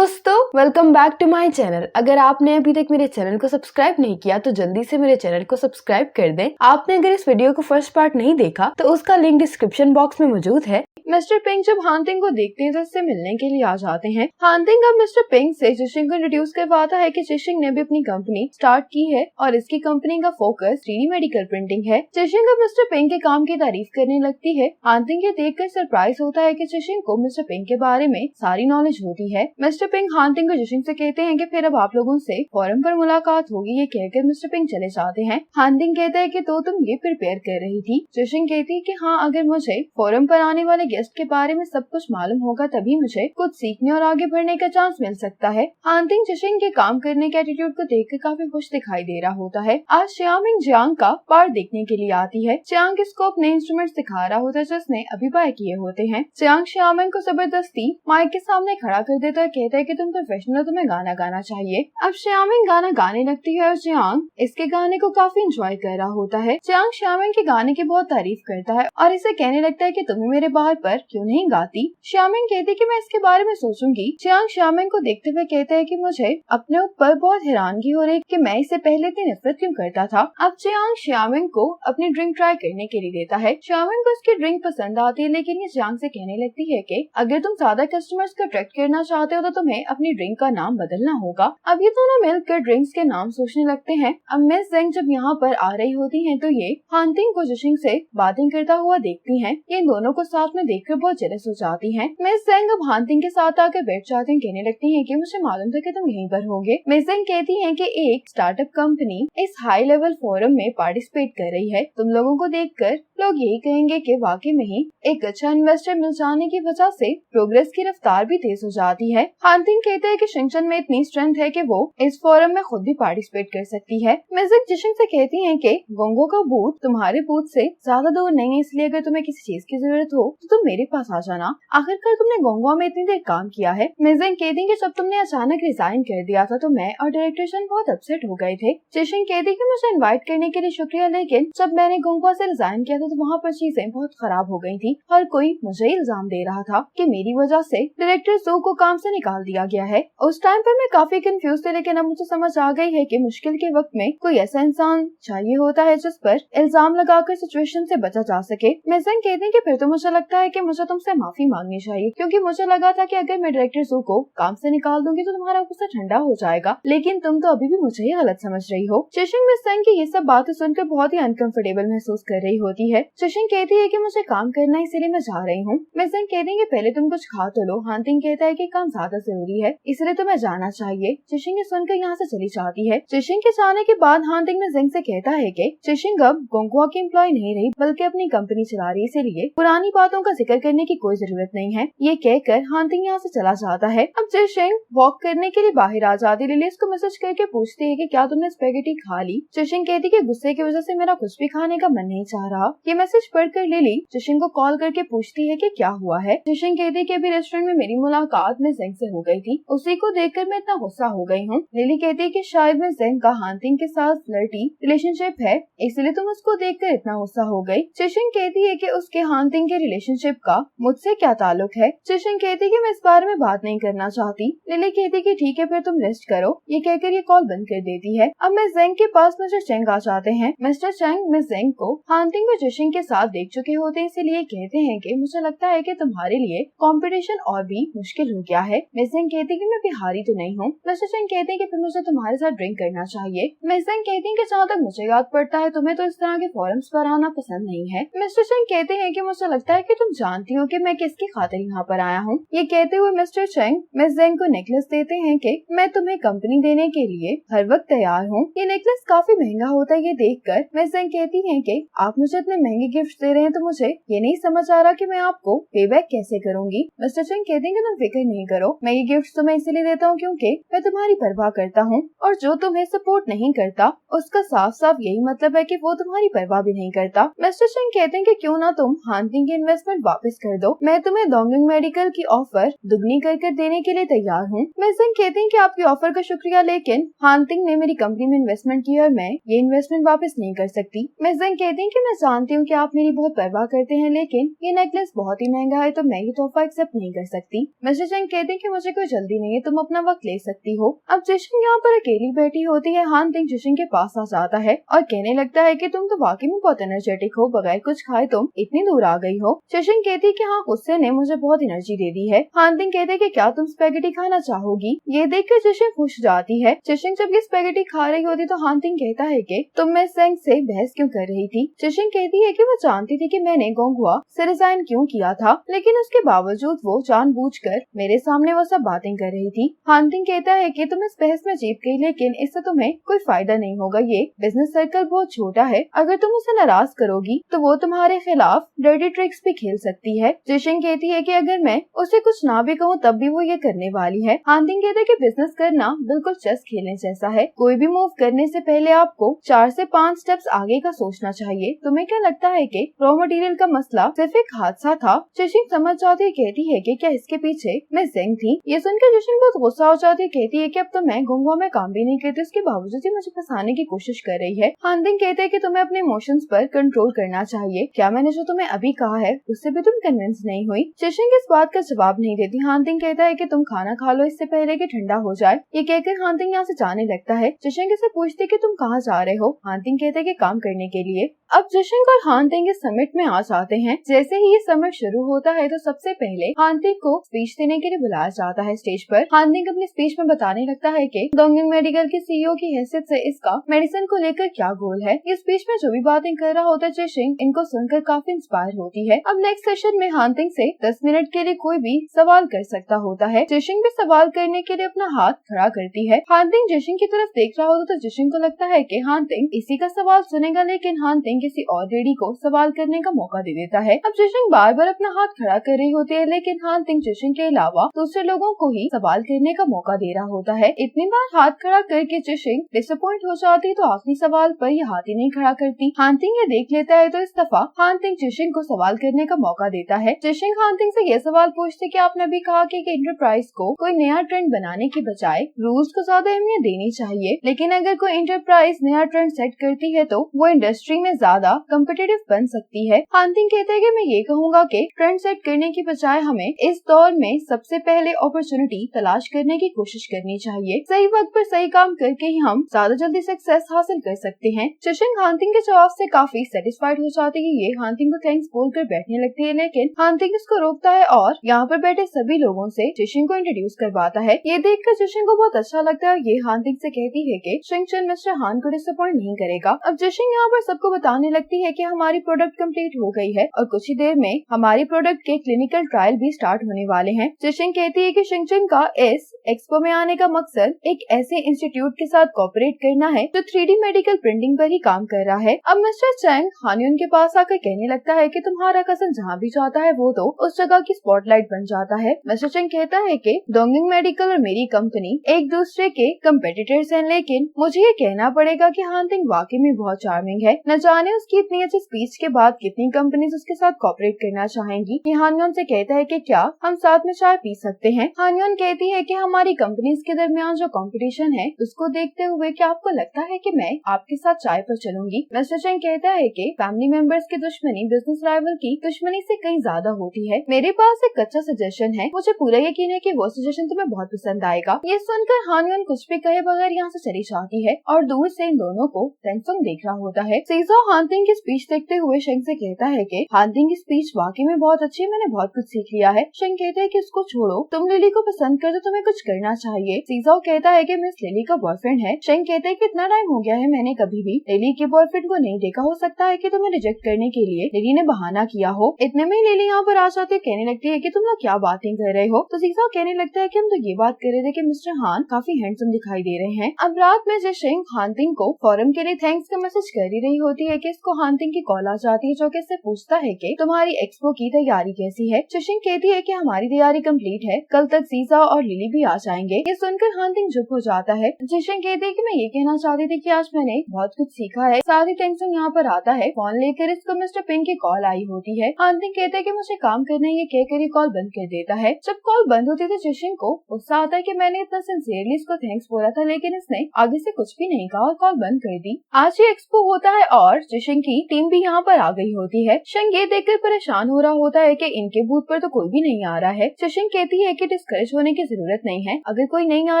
दोस्तों, welcome back to my channel. अगर आपने अभी तक मेरे चैनल को सब्सक्राइब नहीं किया तो जल्दी से मेरे चैनल को सब्सक्राइब कर दें। आपने अगर इस वीडियो को फर्स्ट पार्ट नहीं देखा तो उसका लिंक डिस्क्रिप्शन बॉक्स में मौजूद है। मिस्टर पिंक जब हानतिंग को देखते हैं तो उससे मिलने के लिए आ जाते हैं। हानतिंग अब मिस्टर पिंक से जिशिंग को इंट्रोड्यूस करवाता है कि जिशिंग ने भी अपनी कंपनी स्टार्ट की है और इसकी कंपनी का फोकस 3D मेडिकल प्रिंटिंग है। जिशिंग अब मिस्टर पिंक के काम की तारीफ करने लगती है। हानतिंग ये देखकर सरप्राइज होता है कि जिशिंग को मिस्टर पिंक के बारे में सारी नॉलेज होती है। मिस्टर पिंक हानतिंग को जिशिंग से कहते हैं कि फिर अब आप लोगों से फोरम पर मुलाकात होगी। ये कहकर मिस्टर पिंक चले जाते हैं। हानतिंग कहता है कि तो तुम ये प्रिपेयर कर रही थी। जिशिंग कहती है कि हाँ, अगर मुझे फोरम पर आने वाले गेस्ट के बारे में सब कुछ मालूम होगा तभी मुझे कुछ सीखने और आगे बढ़ने का चांस मिल सकता है। हानतिंग जिशिंग के काम करने के एटीट्यूड को देखकर काफी खुश दिखाई दे रहा होता है। आज श्यामिंग जियांग का पार्ट देखने के लिए आती है। जियांग इसको अपने इंस्ट्रूमेंट दिखा रहा होता है जिसने अभी बाय किए होते हैं। जियांग श्यामिंग को जबरदस्ती माइक के सामने खड़ा कर देता है। कहता है कि तुम प्रोफेशनल हो, तुम्हें गाना गाना चाहिए। अब श्यामिंग गाना गाने लगती है और जियांग इसके गाने को काफी एंजॉय कर रहा होता है। जियांग श्यामिंग के गाने की बहुत तारीफ करता है और इसे कहने लगता है कि तुम्हें मेरे बाहर पर क्यों नहीं गाती। श्यामिंग कहती है कि मैं इसके बारे में सोचूंगी। जियांग श्यामिंग को देखते हुए कहता है कि मुझे अपने ऊपर बहुत हैरानगी हो रही कि मैं इससे पहले इतनी नफरत क्यों करता था। अब जियांग श्यामिंग को अपनी ड्रिंक ट्राई करने के लिए देता है। श्यामिंग को इसकी ड्रिंक पसंद आती है लेकिन ये जियांग से कहने लगती है कि अगर तुम ज्यादा कस्टमर्स को अट्रैक्ट करना चाहते हो तो तुम्हें अपनी ड्रिंक का नाम बदलना होगा। अब ये दोनों मिलकर ड्रिंक्स के नाम सोचने लगते हैं। अब मिस जेंग जब यहाँ पर आ रही होती है तो ये हानतिंग को जिशिंग से बातें करता हुआ देखती है। ये इन दोनों को साथ में देखकर बहुत जेलस हो जाती है। मिस जेंग अब हानतिंग के साथ आकर बैठ जाती है। कहने लगती है कि मुझे मालूम था कि तुम यहीं पर होगे। मिस जेंग कहती है कि एक स्टार्टअप कंपनी इस हाई लेवल फोरम में पार्टिसिपेट कर रही है। तुम लोगों को देखकर लोग यही कहेंगे कि वाकई में ही एक अच्छा इन्वेस्टर मिल जाने की वजह से प्रोग्रेस की रफ्तार भी तेज हो जाती है। हानतिंग कहते हैं कि शिंगचन में इतनी स्ट्रेंथ है कि वो इस फोरम में खुद भी पार्टिसिपेट कर सकती है। मिस जेंग जिशिंग से कहती है कि गोंगो का बूथ तुम्हारे बूथ से ज्यादा दूर नहीं है, इसलिए अगर तुम्हें किसी चीज की जरूरत हो तो तुम मेरे पास आ जाना। आखिरकार तुमने गोंगवा में इतनी देर काम किया है। मिस जेंग कहती है कि जब तुमने अचानक रिजाइन कर दिया था तो मैं और डायरेक्टर शन बहुत अपसेट हो गए थे। जिशिंग कहती है कि मुझे इनवाइट करने के लिए शुक्रिया, लेकिन जब मैंने गोंगवा से रिजाइन किया था तो वहाँ पर चीजें बहुत खराब हो गई थी। हर कोई मुझे इल्जाम दे रहा था कि मेरी वजह से डायरेक्टर सो को काम से निकाल दिया गया है। उस टाइम पर मैं काफी कंफ्यूज थी लेकिन अब मुझे समझ आ गई है कि मुश्किल के वक्त में कोई ऐसा इंसान चाहिए होता है जिस पर इल्जाम लगाकर सिचुएशन से बचा जा सके। मिस जेंग कहती है कि फिर तो मुझे लगता है कि मुझे तुमसे माफी मांगनी चाहिए क्योंकि मुझे लगा था कि अगर मैं डायरेक्टर सो को काम से निकाल दूंगी तो तुम्हारा गुस्सा ठंडा हो जाएगा, लेकिन तुम तो अभी भी मुझे ही गलत समझ रही हो। जिशिंग मिस जेंग की ये सब बातें सुनकर बहुत ही अनकंफर्टेबल महसूस कर रही होती है। जिशिंग कहती है कि मुझे काम करना है इसीलिए मैं जा रही हूँ। मिस जेंग कहती है कि पहले तुम कुछ खा तो लो। हानतिंग कहता है कि काम ज्यादा जरूरी है इसलिए तुम्हें जाना चाहिए। जिशिंग ये सुनकर यहाँ से चली जाती है। जिशिंग के जाने के बाद हानतिंग मिस जेंग से कहता है कि जिशिंग अब गोंगवा की एम्प्लॉय नहीं रही बल्कि अपनी कंपनी चला रही है, इसीलिए पुरानी बातों का जिक्र करने की कोई जरूरत नहीं है। ये कहकर हानतिंग यहाँ से चला जाता है। अब जिशिंग वॉक करने के लिए बाहर आ जाती है। लिली इसको मैसेज करके पूछती है कि क्या तुमने स्पेगेटी खा ली। जिशिंग कहती है कि गुस्से की वजह से मेरा कुछ भी खाने का मन नहीं चाह रहा। ये मैसेज पढ़कर लिली जिशिंग को कॉल करके पूछती है कि क्या हुआ है। जिशिंग कहती है कि अभी रेस्टोरेंट में मेरी मुलाकात मिस जेंग से हो गई थी, उसी को देखकर मैं इतना गुस्सा हो गई हूँ। लिली कहती है कि शायद मिस जेंग का हानतिंग के साथ फ्लर्टी रिलेशनशिप है इसलिए तुम उसको देखकर इतना गुस्सा हो गई। जिशिंग कहती है कि उसके हानतिंग के रिलेशनशिप का मुझसे क्या ताल्लुक है। जिशिंग कहती है कि मैं इस बारे में बात नहीं करना चाहती। लिली कहती है कि ठीक है फिर तुम रेस्ट करो। ये कहकर ये कॉल बंद कर देती है। अब मिस जेंग के पास मिस्टर चेंग आ जाते हैं। मिस्टर चेंग मिस जेंग को हानतिंग और जिशिंग के साथ देख चुके होते हैं, इसीलिए कहते हैं कि मुझे लगता है कि तुम्हारे लिए कंपटीशन और भी मुश्किल हो गया है। मिस जेंग कहती है कि मैं बिहारी तो नहीं हूँ। मिस्टर चेंग कहते हैं कि फिर मुझे तुम्हारे साथ ड्रिंक करना चाहिए। मिस जेंग कहती है कि जहाँ तक मुझे याद पड़ता है तुम्हें तो इस तरह के फोरम्स पर आना पसंद नहीं है। मिस्टर चेंग कहते हैं कि मुझे लगता है कि तुम जानती हो कि मैं किसकी खातिर यहाँ पर आया हूँ। ये कहते हुए मिस्टर चेंग मिस जेंग को नेकलेस देते हैं कि मैं तुम्हें कंपनी देने के लिए हर वक्त तैयार हूँ। ये नेकलेस काफी महंगा होता है। ये देखकर मिस जेंग कहती है कि आप मुझे इतने महंगे गिफ्ट दे रहे हैं तो मुझे ये नहीं समझ आ रहा कि मैं आपको पे बैक कैसे करूंगी। मिस्टर चेंग कहते हैं कि तुम फिक्र नहीं करो, मैं ये गिफ्ट तुम्हें इसलिए देता हूँ क्योंकि मैं तुम्हारी परवाह करता हूँ और जो तुम्हें सपोर्ट नहीं करता उसका साफ साफ यही मतलब है कि वो तुम्हारी परवाह भी नहीं करता। मिस्टर चेंग कहते हैं कि क्यों ना तुम हानतिंग की इन्वेस्टमेंट वापस कर दो, मैं तुम्हें डोंगलिंग मेडिकल की ऑफर दुगनी कर देने के लिए तैयार हूँ। मिस जेंग कहते हैं कि आपकी ऑफर का शुक्रिया, लेकिन हानतिंग ने मेरी कंपनी में इन्वेस्टमेंट की और मैं ये इन्वेस्टमेंट वापस नहीं कर सकती। मिस जेंग कहती हैं कि मैं जानती जानती हूँ कि आप मेरी बहुत परवाह करते हैं, लेकिन ये नेकलेस बहुत ही महंगा है तो मैं ये तोहफा एक्सेप्ट नहीं कर सकती। मिस्टर चेंग कहते हैं कि मुझे कोई जल्दी नहीं है, तुम अपना वक्त ले सकती हो। अब जिशिंग यहाँ पर अकेली बैठी होती है। हान तिंग जिशिंग के पास आ जाता है और कहने लगता है कि तुम तो वाकई में बहुत एनर्जेटिक हो, बगैर कुछ खाए तुम इतनी दूर आ गई हो। जिशिंग कहती है कि हाँ, गुस्से ने मुझे बहुत एनर्जी दे दी है। हान तिंग कहते हैं कि क्या तुम स्पेगेटी खाना चाहोगी। ये देखकर जिशिंग खुश जाती है। जिशिंग जब ये स्पेगेटी खा रही होती तो हान तिंग कहता है कि तुम मैं सेंग से बहस क्यों कर रही थी। जिशिंग कहती है कि वो जानती थी कि मैंने गोंगहुआ से रिजाइन क्यों किया था, लेकिन उसके बावजूद वो जानबूझकर मेरे सामने वो सब बातें कर रही थी। हान तिंग कहता है कि तुम इस बहस में जीत गई, लेकिन इससे तुम्हें कोई फायदा नहीं होगा। ये बिजनेस सर्कल बहुत छोटा है, अगर तुम उसे नाराज करोगी तो वो तुम्हारे खिलाफ डर्टी ट्रिक्स भी खेल सकती है। जिशिंग कहती है कि अगर मैं उसे कुछ ना भी कहूँ तब भी वो ये करने वाली है। हान तिंग कहते हैं कि बिजनेस करना बिल्कुल चेस खेलने जैसा है, कोई भी मूव करने से पहले आपको 4 से 5 स्टेप्स आगे का सोचना चाहिए। तुम्हें क्या लगता है कि रॉ मटेरियल का मसला सिर्फ एक हादसा था। जिशिंग समझ जाती है, कहती है कि क्या इसके पीछे मैं जेंग थी। ये सुनकर जिशिंग बहुत गुस्सा हो जाती है, कहती है कि अब तो मैं गोंगहुआ में काम भी नहीं करती, उसके बावजूद ही मुझे फंसाने की कोशिश कर रही है। हान तिंग कहते हैं कि तुम्हें अपने इमोशंस पर कंट्रोल करना चाहिए। क्या मैंने जो तुम्हें अभी कहा है उससे भी तुम कन्विंस नहीं हुई। जिशिंग इस बात का जवाब नहीं देती। हान तिंग कहता है कि तुम खाना खा लो इससे पहले कि ठंडा हो जाए। ये कहकर हान तिंग यहाँ से जाने लगता है। जिशिंग से पूछती कि तुम कहाँ जा रहे हो। हान तिंग कहते हैं कि काम करने के लिए। अब जिशिंग और हान तिंग इस समिट में आ जाते हैं। जैसे ही ये समिट शुरू होता है तो सबसे पहले हान तिंग को स्पीच देने के लिए बुलाया जाता है स्टेज पर। हान तिंग अपनी स्पीच में बताने लगता है कि डोंगयंग मेडिकल के सीईओ की हैसियत से इसका मेडिसिन को लेकर क्या गोल है। इस स्पीच में जो भी बातें कर रहा होता है जिशिंग इनको सुनकर काफी इंस्पायर होती है। अब नेक्स्ट सेशन में हान तिंग से 10 मिनट के लिए कोई भी सवाल कर सकता होता है। जिशिंग भी सवाल करने के लिए अपना हाथ खड़ा करती है। हान तिंग जिशिंग की तरफ देख रहा होता तो जिशिंग को लगता है कि हान तिंग इसी का सवाल सुनेगा, लेकिन हान तिंग किसी और लेडी को सवाल करने का मौका दे देता है। अब जिशिंग बार बार अपना हाथ खड़ा कर रही होती है, लेकिन हान तिंग जिशिंग के अलावा दूसरे लोगों को ही सवाल करने का मौका दे रहा होता है। इतनी बार हाथ खड़ा करके जिशिंग डिसअपॉइंट हो जाती तो आखिरी सवाल पर ये हाथ ही नहीं खड़ा करती। हान तिंग ये देख लेता है तो इस दफा हान तिंग जिशिंग को सवाल करने का मौका देता है। जिशिंग हान तिंग से ये सवाल पूछते कि आपने अभी कहा कि एंटरप्राइज को कोई नया ट्रेंड बनाने की बजाय रूल्स को ज्यादा अहमियत देनी चाहिए, लेकिन अगर कोई एंटरप्राइज नया ट्रेंड सेट करती है तो वो इंडस्ट्री में ज्यादा कम्पिटिटिव बन सकती है। हान तिंग कहते हैं कि मैं ये कहूँगा कि ट्रेंड सेट करने की बजाय हमें इस दौर में सबसे पहले अपॉर्चुनिटी तलाश करने की कोशिश करनी चाहिए। सही वक्त पर सही काम करके ही हम ज्यादा जल्दी सक्सेस हासिल कर सकते हैं। जिशिंग हान तिंग के जवाब से काफी सेटिस्फाइड हो जाती है। ये हान तिंग को थैंक्स बोलकर बैठने लगती है, लेकिन हान तिंग इसको रोकता है और यहाँ पर बैठे सभी लोगों से जिशिंग को इंट्रोड्यूस करवाता है। ये देखकर जिशिंग को बहुत अच्छा लगता है। ये हान तिंग से कहती है कि शिंगचन मिस्टर हान को डिसअपॉइंट नहीं करेगा। अब जिशिंग यहाँ पर सबको बताने लगती है कि हमारी प्रोडक्ट कंप्लीट हो गई है और कुछ ही देर में हमारी प्रोडक्ट के क्लिनिकल ट्रायल भी स्टार्ट होने वाले हैं। जिशिंग कहती है कि शिंगचन का इस एक्सपो में आने का मकसद एक ऐसे इंस्टीट्यूट के साथ कोऑपरेट करना है जो 3D मेडिकल प्रिंटिंग पर ही काम कर रहा है। अब मिस्टर चैंग हानयुन के पास आकर कहने लगता है कि तुम्हारा कजन जहाँ भी जाता है वो तो उस जगह की स्पॉटलाइट बन जाता है। मिस्टर चैंग कहता है कि डोंगयंग मेडिकल और मेरी कंपनी एक दूसरे के कंपेटिटर्स हैं, लेकिन मुझे ये कहना पड़ेगा कि हान तिंग वाकई में बहुत चार्मिंग है। न जाने उसकी इतनी अच्छी स्पीच के बाद कितनी कंपनीज उसके साथ कोऑपरेट करना चाहेंगी। ये हानयुन से कहता है कि क्या हम साथ में चाय पी सकते हैं। हानयुन कहती है कि हमारी कंपनीज के दरमियान जो कंपटीशन है उसको देखते हुए क्या आपको लगता है कि मैं आपके साथ चाय पर चलूंगी। मिस्टर चैंग कहता है कि फैमिली मेंबर्स की दुश्मनी बिजनेस राइवल की दुश्मनी से कहीं ज्यादा होती है। मेरे पास एक अच्छा सजेशन है, मुझे पूरा यकीन है कि वो सजेशन तुम्हें बहुत पसंद आएगा। ये सुनकर हानयुन कुछ भी कहे बगैर यहाँ से चली जाती है और दूर से इन दोनों को सैमसंग देख रहा होता है। सीजो हान तिंग की स्पीच देखते हुए शेंग से कहता है कि हान तिंग की स्पीच वाकई में बहुत अच्छी है, मैंने बहुत कुछ सीख लिया है। शेंग कहते हैं कि उसको छोड़ो, तुम लिली को पसंद कर तो तुम्हें कुछ करना चाहिए। सीजो कहता है कि मिस लिली का बॉयफ्रेंड है। शेंग कहते हैं कि इतना टाइम हो गया है मैंने कभी भी लिली के बॉयफ्रेंड को नहीं देखा, हो सकता है कि तुम्हें रिजेक्ट करने के लिए लिली ने बहाना किया हो। इतने में लिली यहाँ पर आ जाती है, कहने लगती है कि तुम लोग क्या बातें कर रहे हो। तो सीजो कहने लगता है कि हम तो ये बात कर रहे थे कि मिस्टर हान काफी हैंडसम दिखाई दे रहे हैं। अब रात में शेंग हान तिंग को फोरम के लिए थैंक्स का मैसेज कर ही रही होती है कि इसको हान तिंग की कॉल आ जाती है जो कि इससे पूछता है कि तुम्हारी एक्सपो की तैयारी कैसी है। शेंग कहती है कि हमारी तैयारी कंप्लीट है, कल तक सीजा और लिली भी आ जाएंगे। ये सुनकर हान तिंग चुप हो जाता है। शेंग कहती है कि मैं ये कहना चाहती थी कि आज मैंने बहुत कुछ सीखा है। साथ ही टेंशन यहाँ पर आता है। फोन लेकर इसको मिस्टर पिंग की कॉल आई होती है। हान तिंग कहते हैं कि मुझे काम करना है, ये कहकर ये कॉल बंद कर देता है। जब कॉल बंद होती है तो शेंग को गुस्सा आता है कि मैंने इतना सिंसियरली इसको थैंक्स बोला था, लेकिन इसने आगे से कुछ भी नहीं कहा और कॉल बंद कर दी। आज ये एक्सपो होता है और जिशिंग की टीम भी यहाँ पर आ गई होती है। शिंग ये देखकर परेशान हो रहा होता है कि इनके बूथ पर तो कोई भी नहीं आ रहा है। जिशिंग कहती है कि डिस्करेज होने की जरूरत नहीं है, अगर कोई नहीं आ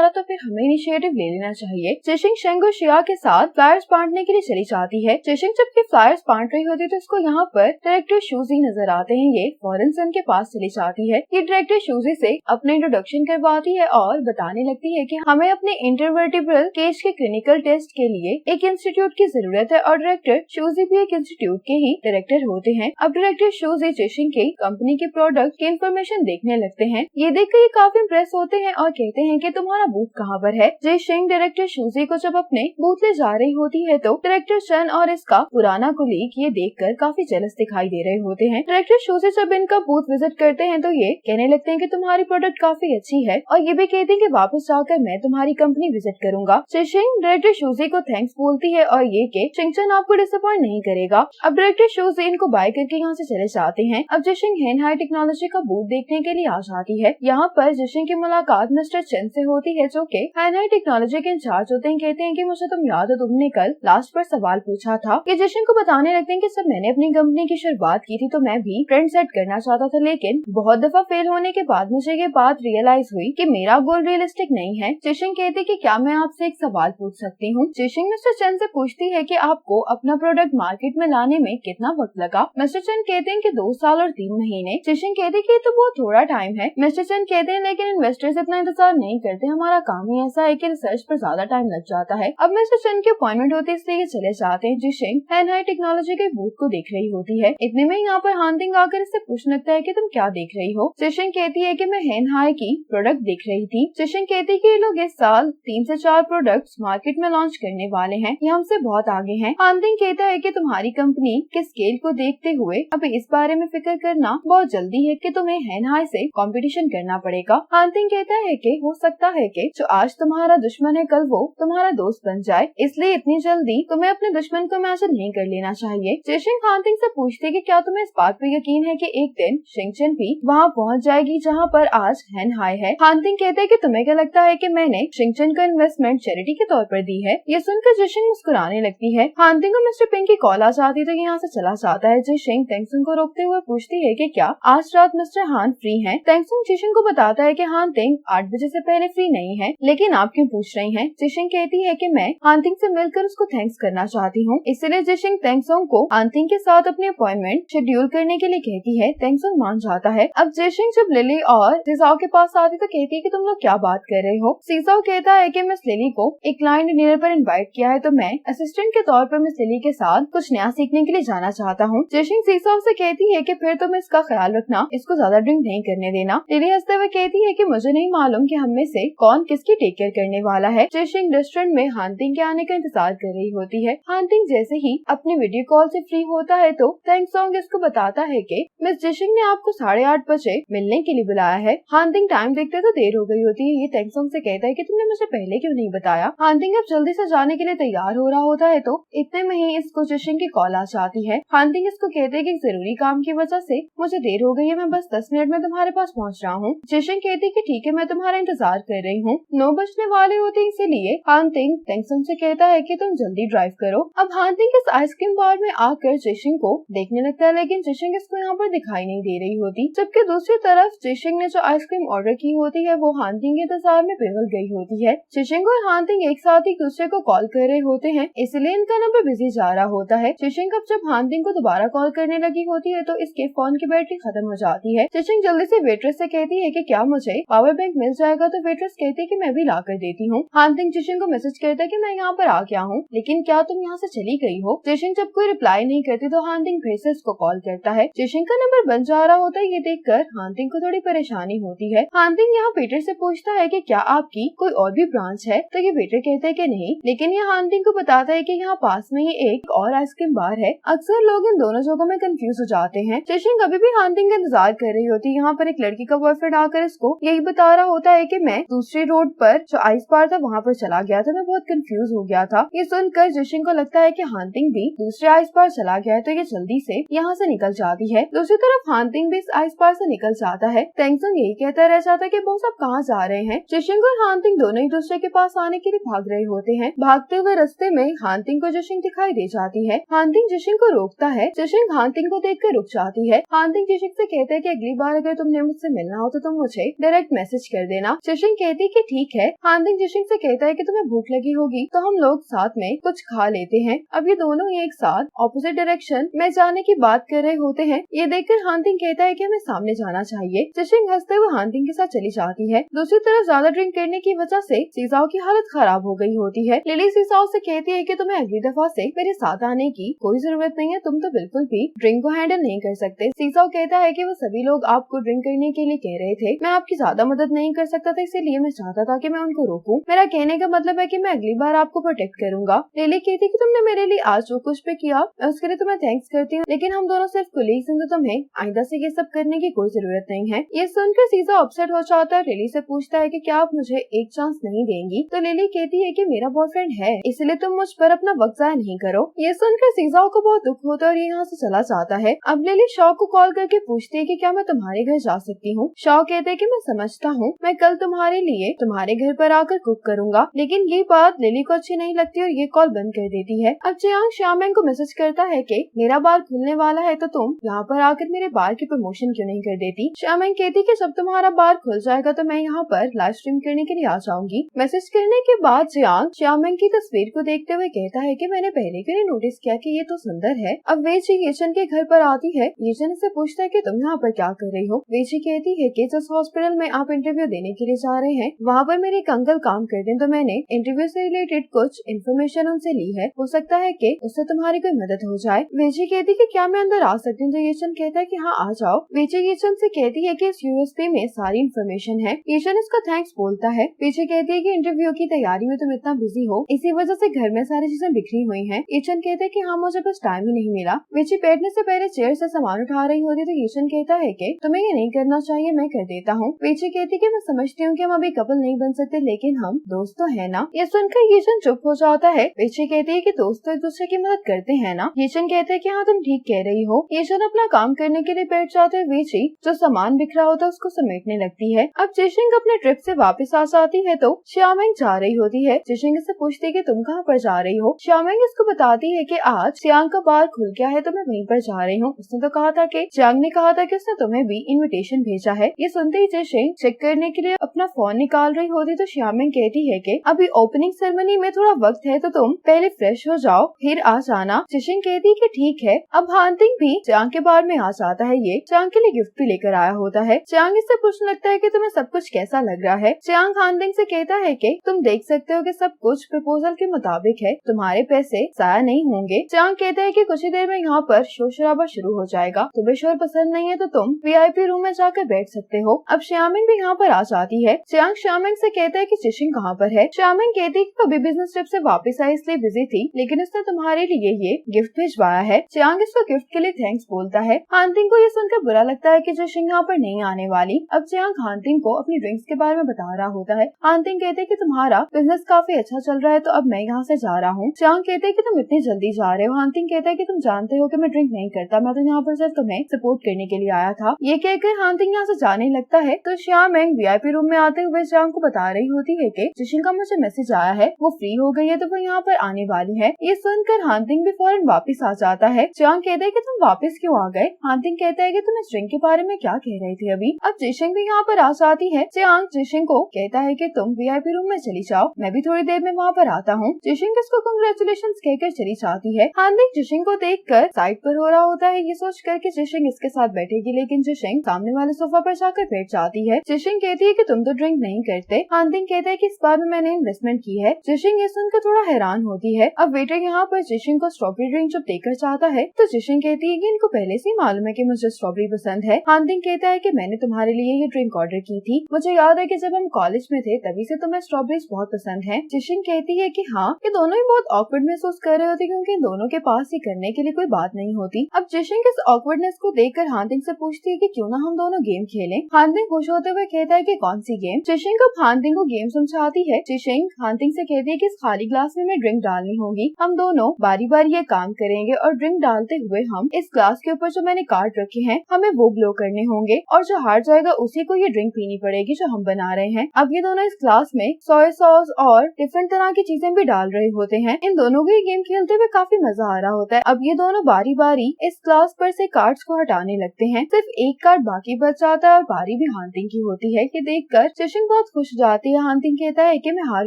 रहा तो फिर हमें इनिशिएटिव ले लेना चाहिए। जिशिंग शेंग और शिया के साथ फ्लायर्स बांटने के लिए चली जाती है। जिशिंग जबकि फ्लायर्स बांट रही होती है तो इसको यहाँ पर डायरेक्टर शूजी नजर आते हैं। ये फौरन सन के पास चली जाती है। ये डायरेक्टर शूजी से अपने इंट्रोडक्शन करवाती है और बताने लगती है कि हमें अपने इंटरवर्टिब्रल केज के क्लिनिकल टेस्ट के लिए एक इंस्टीट्यूट की जरूरत है और डायरेक्टर शूजी भी एक इंस्टीट्यूट के ही डायरेक्टर होते हैं। अब डायरेक्टर शूजी जिशिंग के कंपनी के प्रोडक्ट की इन्फॉर्मेशन देखने लगते हैं। ये देखकर ये काफी इम्प्रेस होते हैं और कहते हैं कि तुम्हारा बूथ कहाँ पर है। जिशिंग डायरेक्टर शूजी को जब अपने बूथ ले जा रही होती है तो डायरेक्टर शन और इसका पुराना कोलीग ये देखकर काफी जेलस दिखाई दे रहे होते हैं। डायरेक्टर शूजी जब इनका बूथ विजिट करते हैं तो ये कहने लगते हैं कि तुम्हारी प्रोडक्ट काफी अच्छी है और ये भी कहते हैं कि वापस जाकर मैं तुम्हारी कंपनी विजिट करूंगा। जिशिंग डायरेक्टर शूजी को थैंक्स बोलती है और ये कि शिंगचन आपको डिसअपॉइंट नहीं करेगा। अब डायरेक्टर शूजी इनको बाय करके यहाँ से चले जाते हैं। अब जिशिंग हेनहाई टेक्नोलॉजी का बूथ देखने के लिए आ जाती है। यहाँ पर जिशिंग की मुलाकात मिस्टर चेन से होती है जो कि हेनहाई टेक्नोलॉजी के इंचार्ज होते हैं। कहते हैं कि मुझे तुम याद हो, तुमने कल लास्ट पर सवाल पूछा था। ये जिशिंग को बताने लगते हैं कि जब मैंने अपनी कंपनी की शुरुआत की थी तो मैं भी ट्रेंड सेट करना चाहता था, लेकिन बहुत दफा फेल होने के बाद मुझे ये बात रियलाइज हुई कि मेरा गोल रियलिस्टिक नहीं है। जिशिंग कहते हैं कि क्या मैं आपसे एक सवाल पूछ सकती हूँ। जिशिंग मिस्टर चेन से पूछती है कि आपको अपना प्रोडक्ट मार्केट में लाने में कितना वक्त लगा। मिस्टर चेन कहते हैं कि 2 साल और 3 महीने। जिशिंग कहते हैं कि तो बहुत थोड़ा टाइम है। मिस्टर चेन कहते हैं लेकिन इन्वेस्टर्स इतना इंतजार नहीं करते, हमारा काम ही ऐसा है कि रिसर्च पर ज्यादा टाइम लग जाता है। अब मिस्टर चेन की अपॉइंटमेंट होती है इसलिए चले जाते हैं। जिशिंग हेनहाई टेक्नोलॉजी के बूथ को देख रही होती है। इतने में यहाँ पर हानतिंग आकर इससे पूछने लगता है कि तुम क्या देख रही हो। जिशिंग कहती है कि मैं हेनहाई की प्रोडक्ट देख रही थी। जिशिंग कहती है कि ये लोग इस साल 3 से 4 प्रोडक्ट्स मार्केट में लॉन्च करने वाले हैं, ये हमसे बहुत आगे हैं। हानतिंग कहता है कि तुम्हारी कंपनी के स्केल को देखते हुए अब इस बारे में फिक्र करना बहुत जल्दी है कि तुम्हें हेनहाई से कंपटीशन करना पड़ेगा। हानतिंग कहता है कि हो सकता है कि जो आज तुम्हारा दुश्मन है कल वो तुम्हारा दोस्त बन जाए, इसलिए इतनी जल्दी तुम्हें अपने दुश्मन को इमेजिन नहीं कर लेना चाहिए। जिशिंग हानतिंग से पूछती है कि क्या तुम्हें इस बात पर यकीन है कि एक दिन शिंगचन भी वहाँ पहुँच जाएगी जहाँ पर आज हेनहाई है। हानतिंग कहते हैं कि तुम्हें क्या लगता है कि मैंने शिंगचन का इन्वेस्टमेंट चैरिटी के तौर पर दी है। ये सुनकर जिशिंग मुस्कुराने लगती है। हानतिंग को मिस्टर पिंग की कॉल आ जाती है तो यहाँ से चला जाता है। जिशिंग तेंगसुंग को रोकते हुए पूछती है कि क्या आज रात मिस्टर हान फ्री हैं? तेंगसुंग जिशिंग को बताता है कि हानतिंग 8 बजे से पहले फ्री नहीं है, लेकिन आप क्यों पूछ रही हैं? जिशिंग कहती है कि मैं हानतिंग से मिलकर उसको थैंक्स करना चाहती हूँ, इसलिए जिशिंग तेंगसुंग को हानतिंग के साथ अपनी अपॉइंटमेंट शेड्यूल करने के लिए कहती है। तेंगसुंग मान जाता है। अब जिशिंग जब लिली और सीजाओ के पास आती तो कहती है कि तुम लोग क्या बात कर रहे हो। सीजाओ कहता है कि मिस लिली को एक क्लाइंट डिनर पर इनवाइट किया है तो मैं असिस्टेंट के तौर पर मिस लिली के साथ कुछ नया सीखने के लिए जाना चाहता हूँ। जिशिंग सीजाओ से कहती है कि फिर तुम इसका ख्याल रखना, इसको ज्यादा ड्रिंक नहीं करने देना। लिली हंसते हुए कहती है कि मुझे नहीं मालूम कि हम में से कौन किसकी टेक केयर करने वाला है। जिशिंग रेस्टोरेंट में हानतिंग के आने का इंतजार कर रही होती है। हानतिंग जैसे ही अपने वीडियो कॉल से फ्री होता है तो तेंगसुंग इसको बताता है कि मिस जिशिंग ने आपको 8:30 बजे मिलने के लिए बुलाया है। हानतिंग टाइम देखते तो देर हो गई होती है। ये तेंगसुंग से कहता है कि तुमने मुझे पहले क्यों नहीं बताया। हानतिंग अब जल्दी से जाने के लिए तैयार हो रहा होता है तो इतने में ही इसको जिशिंग की कॉल आ जाती है। हानतिंग इसको कहते हैं कि जरूरी काम की वजह से मुझे देर हो गई है, मैं बस 10 मिनट में तुम्हारे पास पहुंच रहा हूँ। जिशिंग कहती है कि ठीक है, मैं तुम्हारा इंतजार कर रही हूँ। 9 बजने वाले होते हैं, इसीलिए हानतिंग तेंगसुंग से कहता है कि तुम जल्दी ड्राइव करो। अब हानतिंग इस आइसक्रीम बार में आकर जिशिंग को देखने लगता है, लेकिन जिशिंग इसको यहाँ पर दिखाई नहीं दे रही होती। जबकि दूसरी तरफ जिशिंग ने जो आइसक्रीम ऑर्डर की होती है वो हानतिंग के इंतजार में पिघल गई होती है। जिशिंग और हानतिंग एक साथ एक दूसरे को कॉल कर रहे होते हैं, इसलिए इनका नंबर बिजी जा रहा होता है। जिशिंग अब जब हानतिंग को दोबारा कॉल करने लगी होती है तो इसके फोन की बैटरी खत्म हो जाती है। जिशिंग जल्दी से वेट्रेस से कहती है कि क्या मुझे पावर बैंक मिल जाएगा, तो वेट्रेस कहती है कि मैं भी ला कर देती हूँ। हानतिंग जिशिंग को मैसेज करता है कि मैं यहाँ पर आ गया हूँ, लेकिन क्या तुम यहाँ से चली गई हो। जिशिंग जब कोई रिप्लाई नहीं करती तो हानतिंग फिर से इसको कॉल करता है। जिशिंग का नंबर बंद जा रहा होता है। ये देखकर हानतिंग को थोड़ी परेशानी होती है। हानतिंग यहाँ पीटर से पूछता है कि क्या आपकी कोई और भी ब्रांच है, तो ये पीटर कहते हैं कि नहीं, लेकिन ये हानतिंग को बताता है कि यहाँ पास में ही एक और आइसक्रीम बार है। अक्सर लोग इन दोनों जगहों में कंफ्यूज हो जाते हैं। जिशिंग अभी भी हानतिंग का इंतजार कर रही होती है। यहाँ पर एक लड़की का बॉयफ्रेंड आकर इसको यही बता रहा होता है कि मैं दूसरी रोड पर जो आइस बार था वहाँ पर चला गया था, मैं बहुत कंफ्यूज हो गया था। ये सुनकर जिशिंग को लगता है कि हानतिंग भी दूसरे आइस बार चला गया है, तो ये जल्दी से यहाँ से निकल जाती है। दूसरी तरफ हानतिंग भी इस आइस बार से निकल जाता है। तेंगसुंग यही कहता रह जाता है कि बॉस आप कहाँ जा रहे हैं। जिशिंग और हानतिंग दोनों एक दूसरे के पास आने के लिए भाग रहे होते हैं। भागते हुए रास्ते में हानतिंग को जिशिंग दिखाई दे जाती जाती है। हानतिंग जिशिंग को रोकता है। जिशिंग हानतिंग को देखकर रुक जाती है। हानतिंग जिशिंग से कहता है कि अगली बार अगर तुमने मुझसे मिलना हो तो तुम मुझे डायरेक्ट मैसेज कर देना। जिशिंग कहती है कि ठीक है। हानतिंग जिशिंग से कहता है कि तुम्हें भूख लगी होगी तो हम लोग साथ में कुछ खा लेते हैं। अब ये दोनों ही एक साथ ऑपोजिट डायरेक्शन में जाने की बात कर रहे होते हैं। ये देखकर हानतिंग कहता है कि हमें सामने जाना चाहिए। जिशिंग हंसते हुए हानतिंग के साथ चली जाती है। दूसरी तरफ ज्यादा ड्रिंक करने की वजह से सीजाओ की हालत खराब हो गई होती है। लिली सीजाओ से कहती है कि तुम्हें अगली दफा से मेरे साथ आने की कोई जरूरत नहीं है, तुम तो बिल्कुल भी ड्रिंक को हैंडल नहीं कर सकते। सीजाओ कहता है कि वो सभी लोग आपको ड्रिंक करने के लिए कह रहे थे, मैं आपकी ज्यादा मदद नहीं कर सकता था, इसीलिए मैं चाहता था कि मैं उनको रोकूं। मेरा कहने का मतलब है कि मैं अगली बार आपको प्रोटेक्ट करूंगा। लिली कहती कि तुमने मेरे लिए आज जो कुछ भी किया मैं उसके लिए तुम्हें थैंक्स करती हूँ, लेकिन हम दोनों सिर्फ कुलीग्स हैं तो तुम्हें आइंदा से ये सब करने की कोई जरूरत नहीं है। ये सुनकर सीजा अपसेट हो जाता है। लिली से पूछता है कि क्या आप मुझे एक चांस नहीं देंगी? तो लिली कहती है कि मेरा बॉयफ्रेंड है, इसलिए तुम मुझ पर अपना वक्त जाया नहीं करो। ये सुनकर सीजाओ को बहुत दुख होता है और ये यहाँ से चला जाता है। अब लिली शॉ को कॉल करके पूछती है कि क्या मैं तुम्हारे घर जा सकती हूँ? शॉ कहते हैं कि मैं समझता हूँ, मैं कल तुम्हारे लिए तुम्हारे घर पर आकर कुक करूंगा। लेकिन ये बात लिली को अच्छी नहीं लगती और ये कॉल बंद कर देती है। अब जियांग श्यामेंग को मैसेज करता है कि मेरा बार खुलने वाला है तो तुम यहाँ पर आकर मेरे बार की प्रमोशन क्यों नहीं कर देती? श्यामेंग कहती कि जब तुम्हारा बार खुल जाएगा तो मैं यहाँ पर लाइव स्ट्रीम करने के लिए आ जाऊंगी। मैसेज करने के बाद जियांग श्यामेंग की तस्वीर को देखते हुए कहता है कि मैंने पहले क्यों नहीं नोटिस किया कि ये तो सुंदर है। अब वेजी येचन के घर पर आती है। येचन इससे पूछता है कि तुम यहाँ पर क्या कर रही हो? वेजी कहती है कि जिस हॉस्पिटल में आप इंटरव्यू देने के लिए जा रहे हैं वहाँ पर मेरे एक अंकल काम करते हैं, तो मैंने इंटरव्यू से रिलेटेड कुछ इन्फॉर्मेशन उनसे ली है, हो सकता है कि उससे तुम्हारी कोई मदद हो जाए। वेजी कहती है कि क्या मैं अंदर आ सकती हूँ? तो येचन कहता है कि हाँ आ जाओ। वेजी येचन से कहती है कि इस यूएसपी में सारी इन्फॉर्मेशन है। येचन इसका थैंक्स बोलता है। वेजी कहती है कि इंटरव्यू की तैयारी में तुम इतना बिजी हो, इसी वजह से घर में सारी चीजें बिखरी हुई हैं। येचन कहते हैं कि हाँ मुझे बस टाइम ही नहीं मिला। वेजी बैठने से पहले चेयर से सामान उठा रही होती तो येचन कहता है कि तुम्हें ये नहीं करना चाहिए, मैं कर देता हूँ। वेजी कहती है कि मैं समझती हूँ कि हम अभी कपल नहीं बन सकते, लेकिन हम दोस्त तो है ना। ये सुनकर येचन चुप हो जाता है। वेजी कहती है कि दोस्त तो एक दूसरे की मदद करते हैं ना। येचन कहते हैं कि हाँ तुम ठीक कह रही हो। येचन अपना काम करने के लिए बैठ जाते हैं। वेजी जो सामान बिखरा होता है उसको समेटने लगती है। अब जिशिंग अपने ट्रिप से वापस आ जाती है तो श्यामेंग जा रही होती है। जिशिंग इससे पूछती है कि तुम कहाँ पर जा रही हो? श्यामेंग इसको बताती है कि आज सियांग का बार खुल गया है तो मैं वहीं पर जा रही हूँ। उसने तो कहा था कि सियांग ने कहा था कि उसने तुम्हें भी इनविटेशन भेजा है। ये सुनते ही जिशिंग चेक करने के लिए अपना फोन निकाल रही होती तो श्यामेंग कहती है कि अभी ओपनिंग सेरेमनी में थोड़ा वक्त है तो तुम पहले फ्रेश हो जाओ फिर आ जाना। जिशिंग कहती है कि ठीक है। अब हानतिंग भी सियांग के बार में आ जाता है। ये सियांग के लिए गिफ्ट भी लेकर आया होता है। सियांग इससे पूछने लगता है कि तुम्हें सब कुछ कैसा लग रहा है? सियांग हानतिंग से कहता है कि तुम देख सकते हो कि सब कुछ प्रपोजल के मुताबिक है, तुम्हारे पैसे जाया नहीं होंगे। सियांग कहता है कि कुछ ही देर में यहाँ पर शोर शराबा शुरू हो जाएगा, तुम्हें शोर पसंद नहीं है तो तुम वीआईपी रूम में जाकर बैठ सकते हो। अब श्यामिंग भी यहाँ पर आ जाती है। सियांग श्यामिंग से कहता है कि जिशिंग कहाँ पर है? श्यामिंग कहती है कि कभी बिजनेस ट्रिप से वापस आई इसलिए बिजी थी, लेकिन उसने तुम्हारे लिए ये गिफ्ट भिजवाया है। सियांग इसको गिफ्ट के लिए थैंक्स बोलता है। हानतिंग को ये सुनकर बुरा लगता है कि जिशिंग यहाँ पर नहीं आने वाली। अब सियांग हानतिंग को अपनी ड्रिंक्स के बारे में बता रहा होता है। हानतिंग कहते हैं कि तुम्हारा बिजनेस काफी अच्छा चल रहा है तो अब मैं यहाँ से जा रहा हूँ। सियांग कहते हैं कि तुम इतनी जल्दी जा रहे हो? हानतिंग कहता है कि तुम जानते हो कि मैं ड्रिंक नहीं करता, मैं तो यहाँ पर सिर्फ तुम्हें सपोर्ट करने के लिए आया था। ये कहकर हानतिंग यहाँ से जाने लगता है तो श्यामिंग वीआईपी रूम में आते हुए सियांग को बता रही होती है कि जिशिंग का मुझे मैसेज आया है, वो फ्री हो गई है तो वो यहाँ पर आने वाली है। ये सुनकर हानतिंग भी फौरन वापस आ जाता है। सियांग कहते हैं कि तुम वापस क्यों आ गए? हानतिंग कहता है कि तुम इस ड्रिंक के बारे में क्या कह रहे थे अभी? अब जिशिंग भी यहाँ पर आ जाती है। सियांग जिशिंग को कहता है कि तुम वीआईपी रूम में चली जाओ, मैं भी थोड़ी देर में वहाँ पर आता हूँ। जिशिंग इसको कांग्रेचुलेशंस कहकर चली जाती है। हानतिंग जिशिंग को देखकर साइड पर हो रहा होता है। ये सोच कर कि जिशिंग इसके साथ बैठेगी, लेकिन जिशिंग सामने वाले सोफा पर जाकर बैठ जाती है। जिशिंग कहती है कि तुम तो ड्रिंक नहीं करते। हानतिंग कहता है कि इस बार में मैंने इन्वेस्टमेंट की है। जिशिंग ये सुनकर थोड़ा हैरान होती है। अब वेटर यहाँ पर जिशिंग को स्ट्रॉबेरी ड्रिंक जब देकर चाहता है तो जिशिंग कहती है कि इनको पहले से ही मालूम है कि मुझे स्ट्रॉबेरी पसंद है। हानतिंग कहता है कि मैंने तुम्हारे लिए ये ड्रिंक ऑर्डर की थी, मुझे याद है कि जब हम कॉलेज में थे तभी से तुम्हें स्ट्रॉबेरीज बहुत पसंद है। जिशिंग कहती है कि हाँ, ये दोनों ही बहुत ऑकवर्ड महसूस कर रहे होते क्योंकि इन दोनों के पास ही करने के लिए कोई बात नहीं होती। अब जिशिंग इस ऑकवर्डनेस को देखकर हानतिंग से पूछती है कि क्यों ना हम दोनों गेम खेलें। हानतिंग खुश होते हुए कहता है कि कौन सी गेम? जिशिंग अब हानतिंग को गेम समझाती है। जिशिंग हानतिंग से कहती है कि इस खाली ग्लास में ड्रिंक डालनी होगी, हम दोनों बारी बारी ये काम करेंगे और ड्रिंक डालते हुए हम इस ग्लास के ऊपर जो मैंने कार्ड रखे हैं हमें वो ब्लो करने होंगे और जो हार जाएगा उसी को ये ड्रिंक पीनी पड़ेगी जो हम बना रहे हैं। अब ये दोनों इस ग्लास में सोया सॉस और डिफरेंट तरह की चीजें भी डाल रहे होते हैं। इन दोनों को ये गेम खेलते खेलते हुए काफी मजा आ रहा होता है। अब ये दोनों बारी बारी इस क्लास पर से कार्ड्स को हटाने लगते हैं। सिर्फ एक कार्ड बाकी बच जाता है और बारी भी हांटिंग की होती है। ये देखकर जिशिन बहुत खुश हो जाती है। हांटिंग कहता है कि मैं हार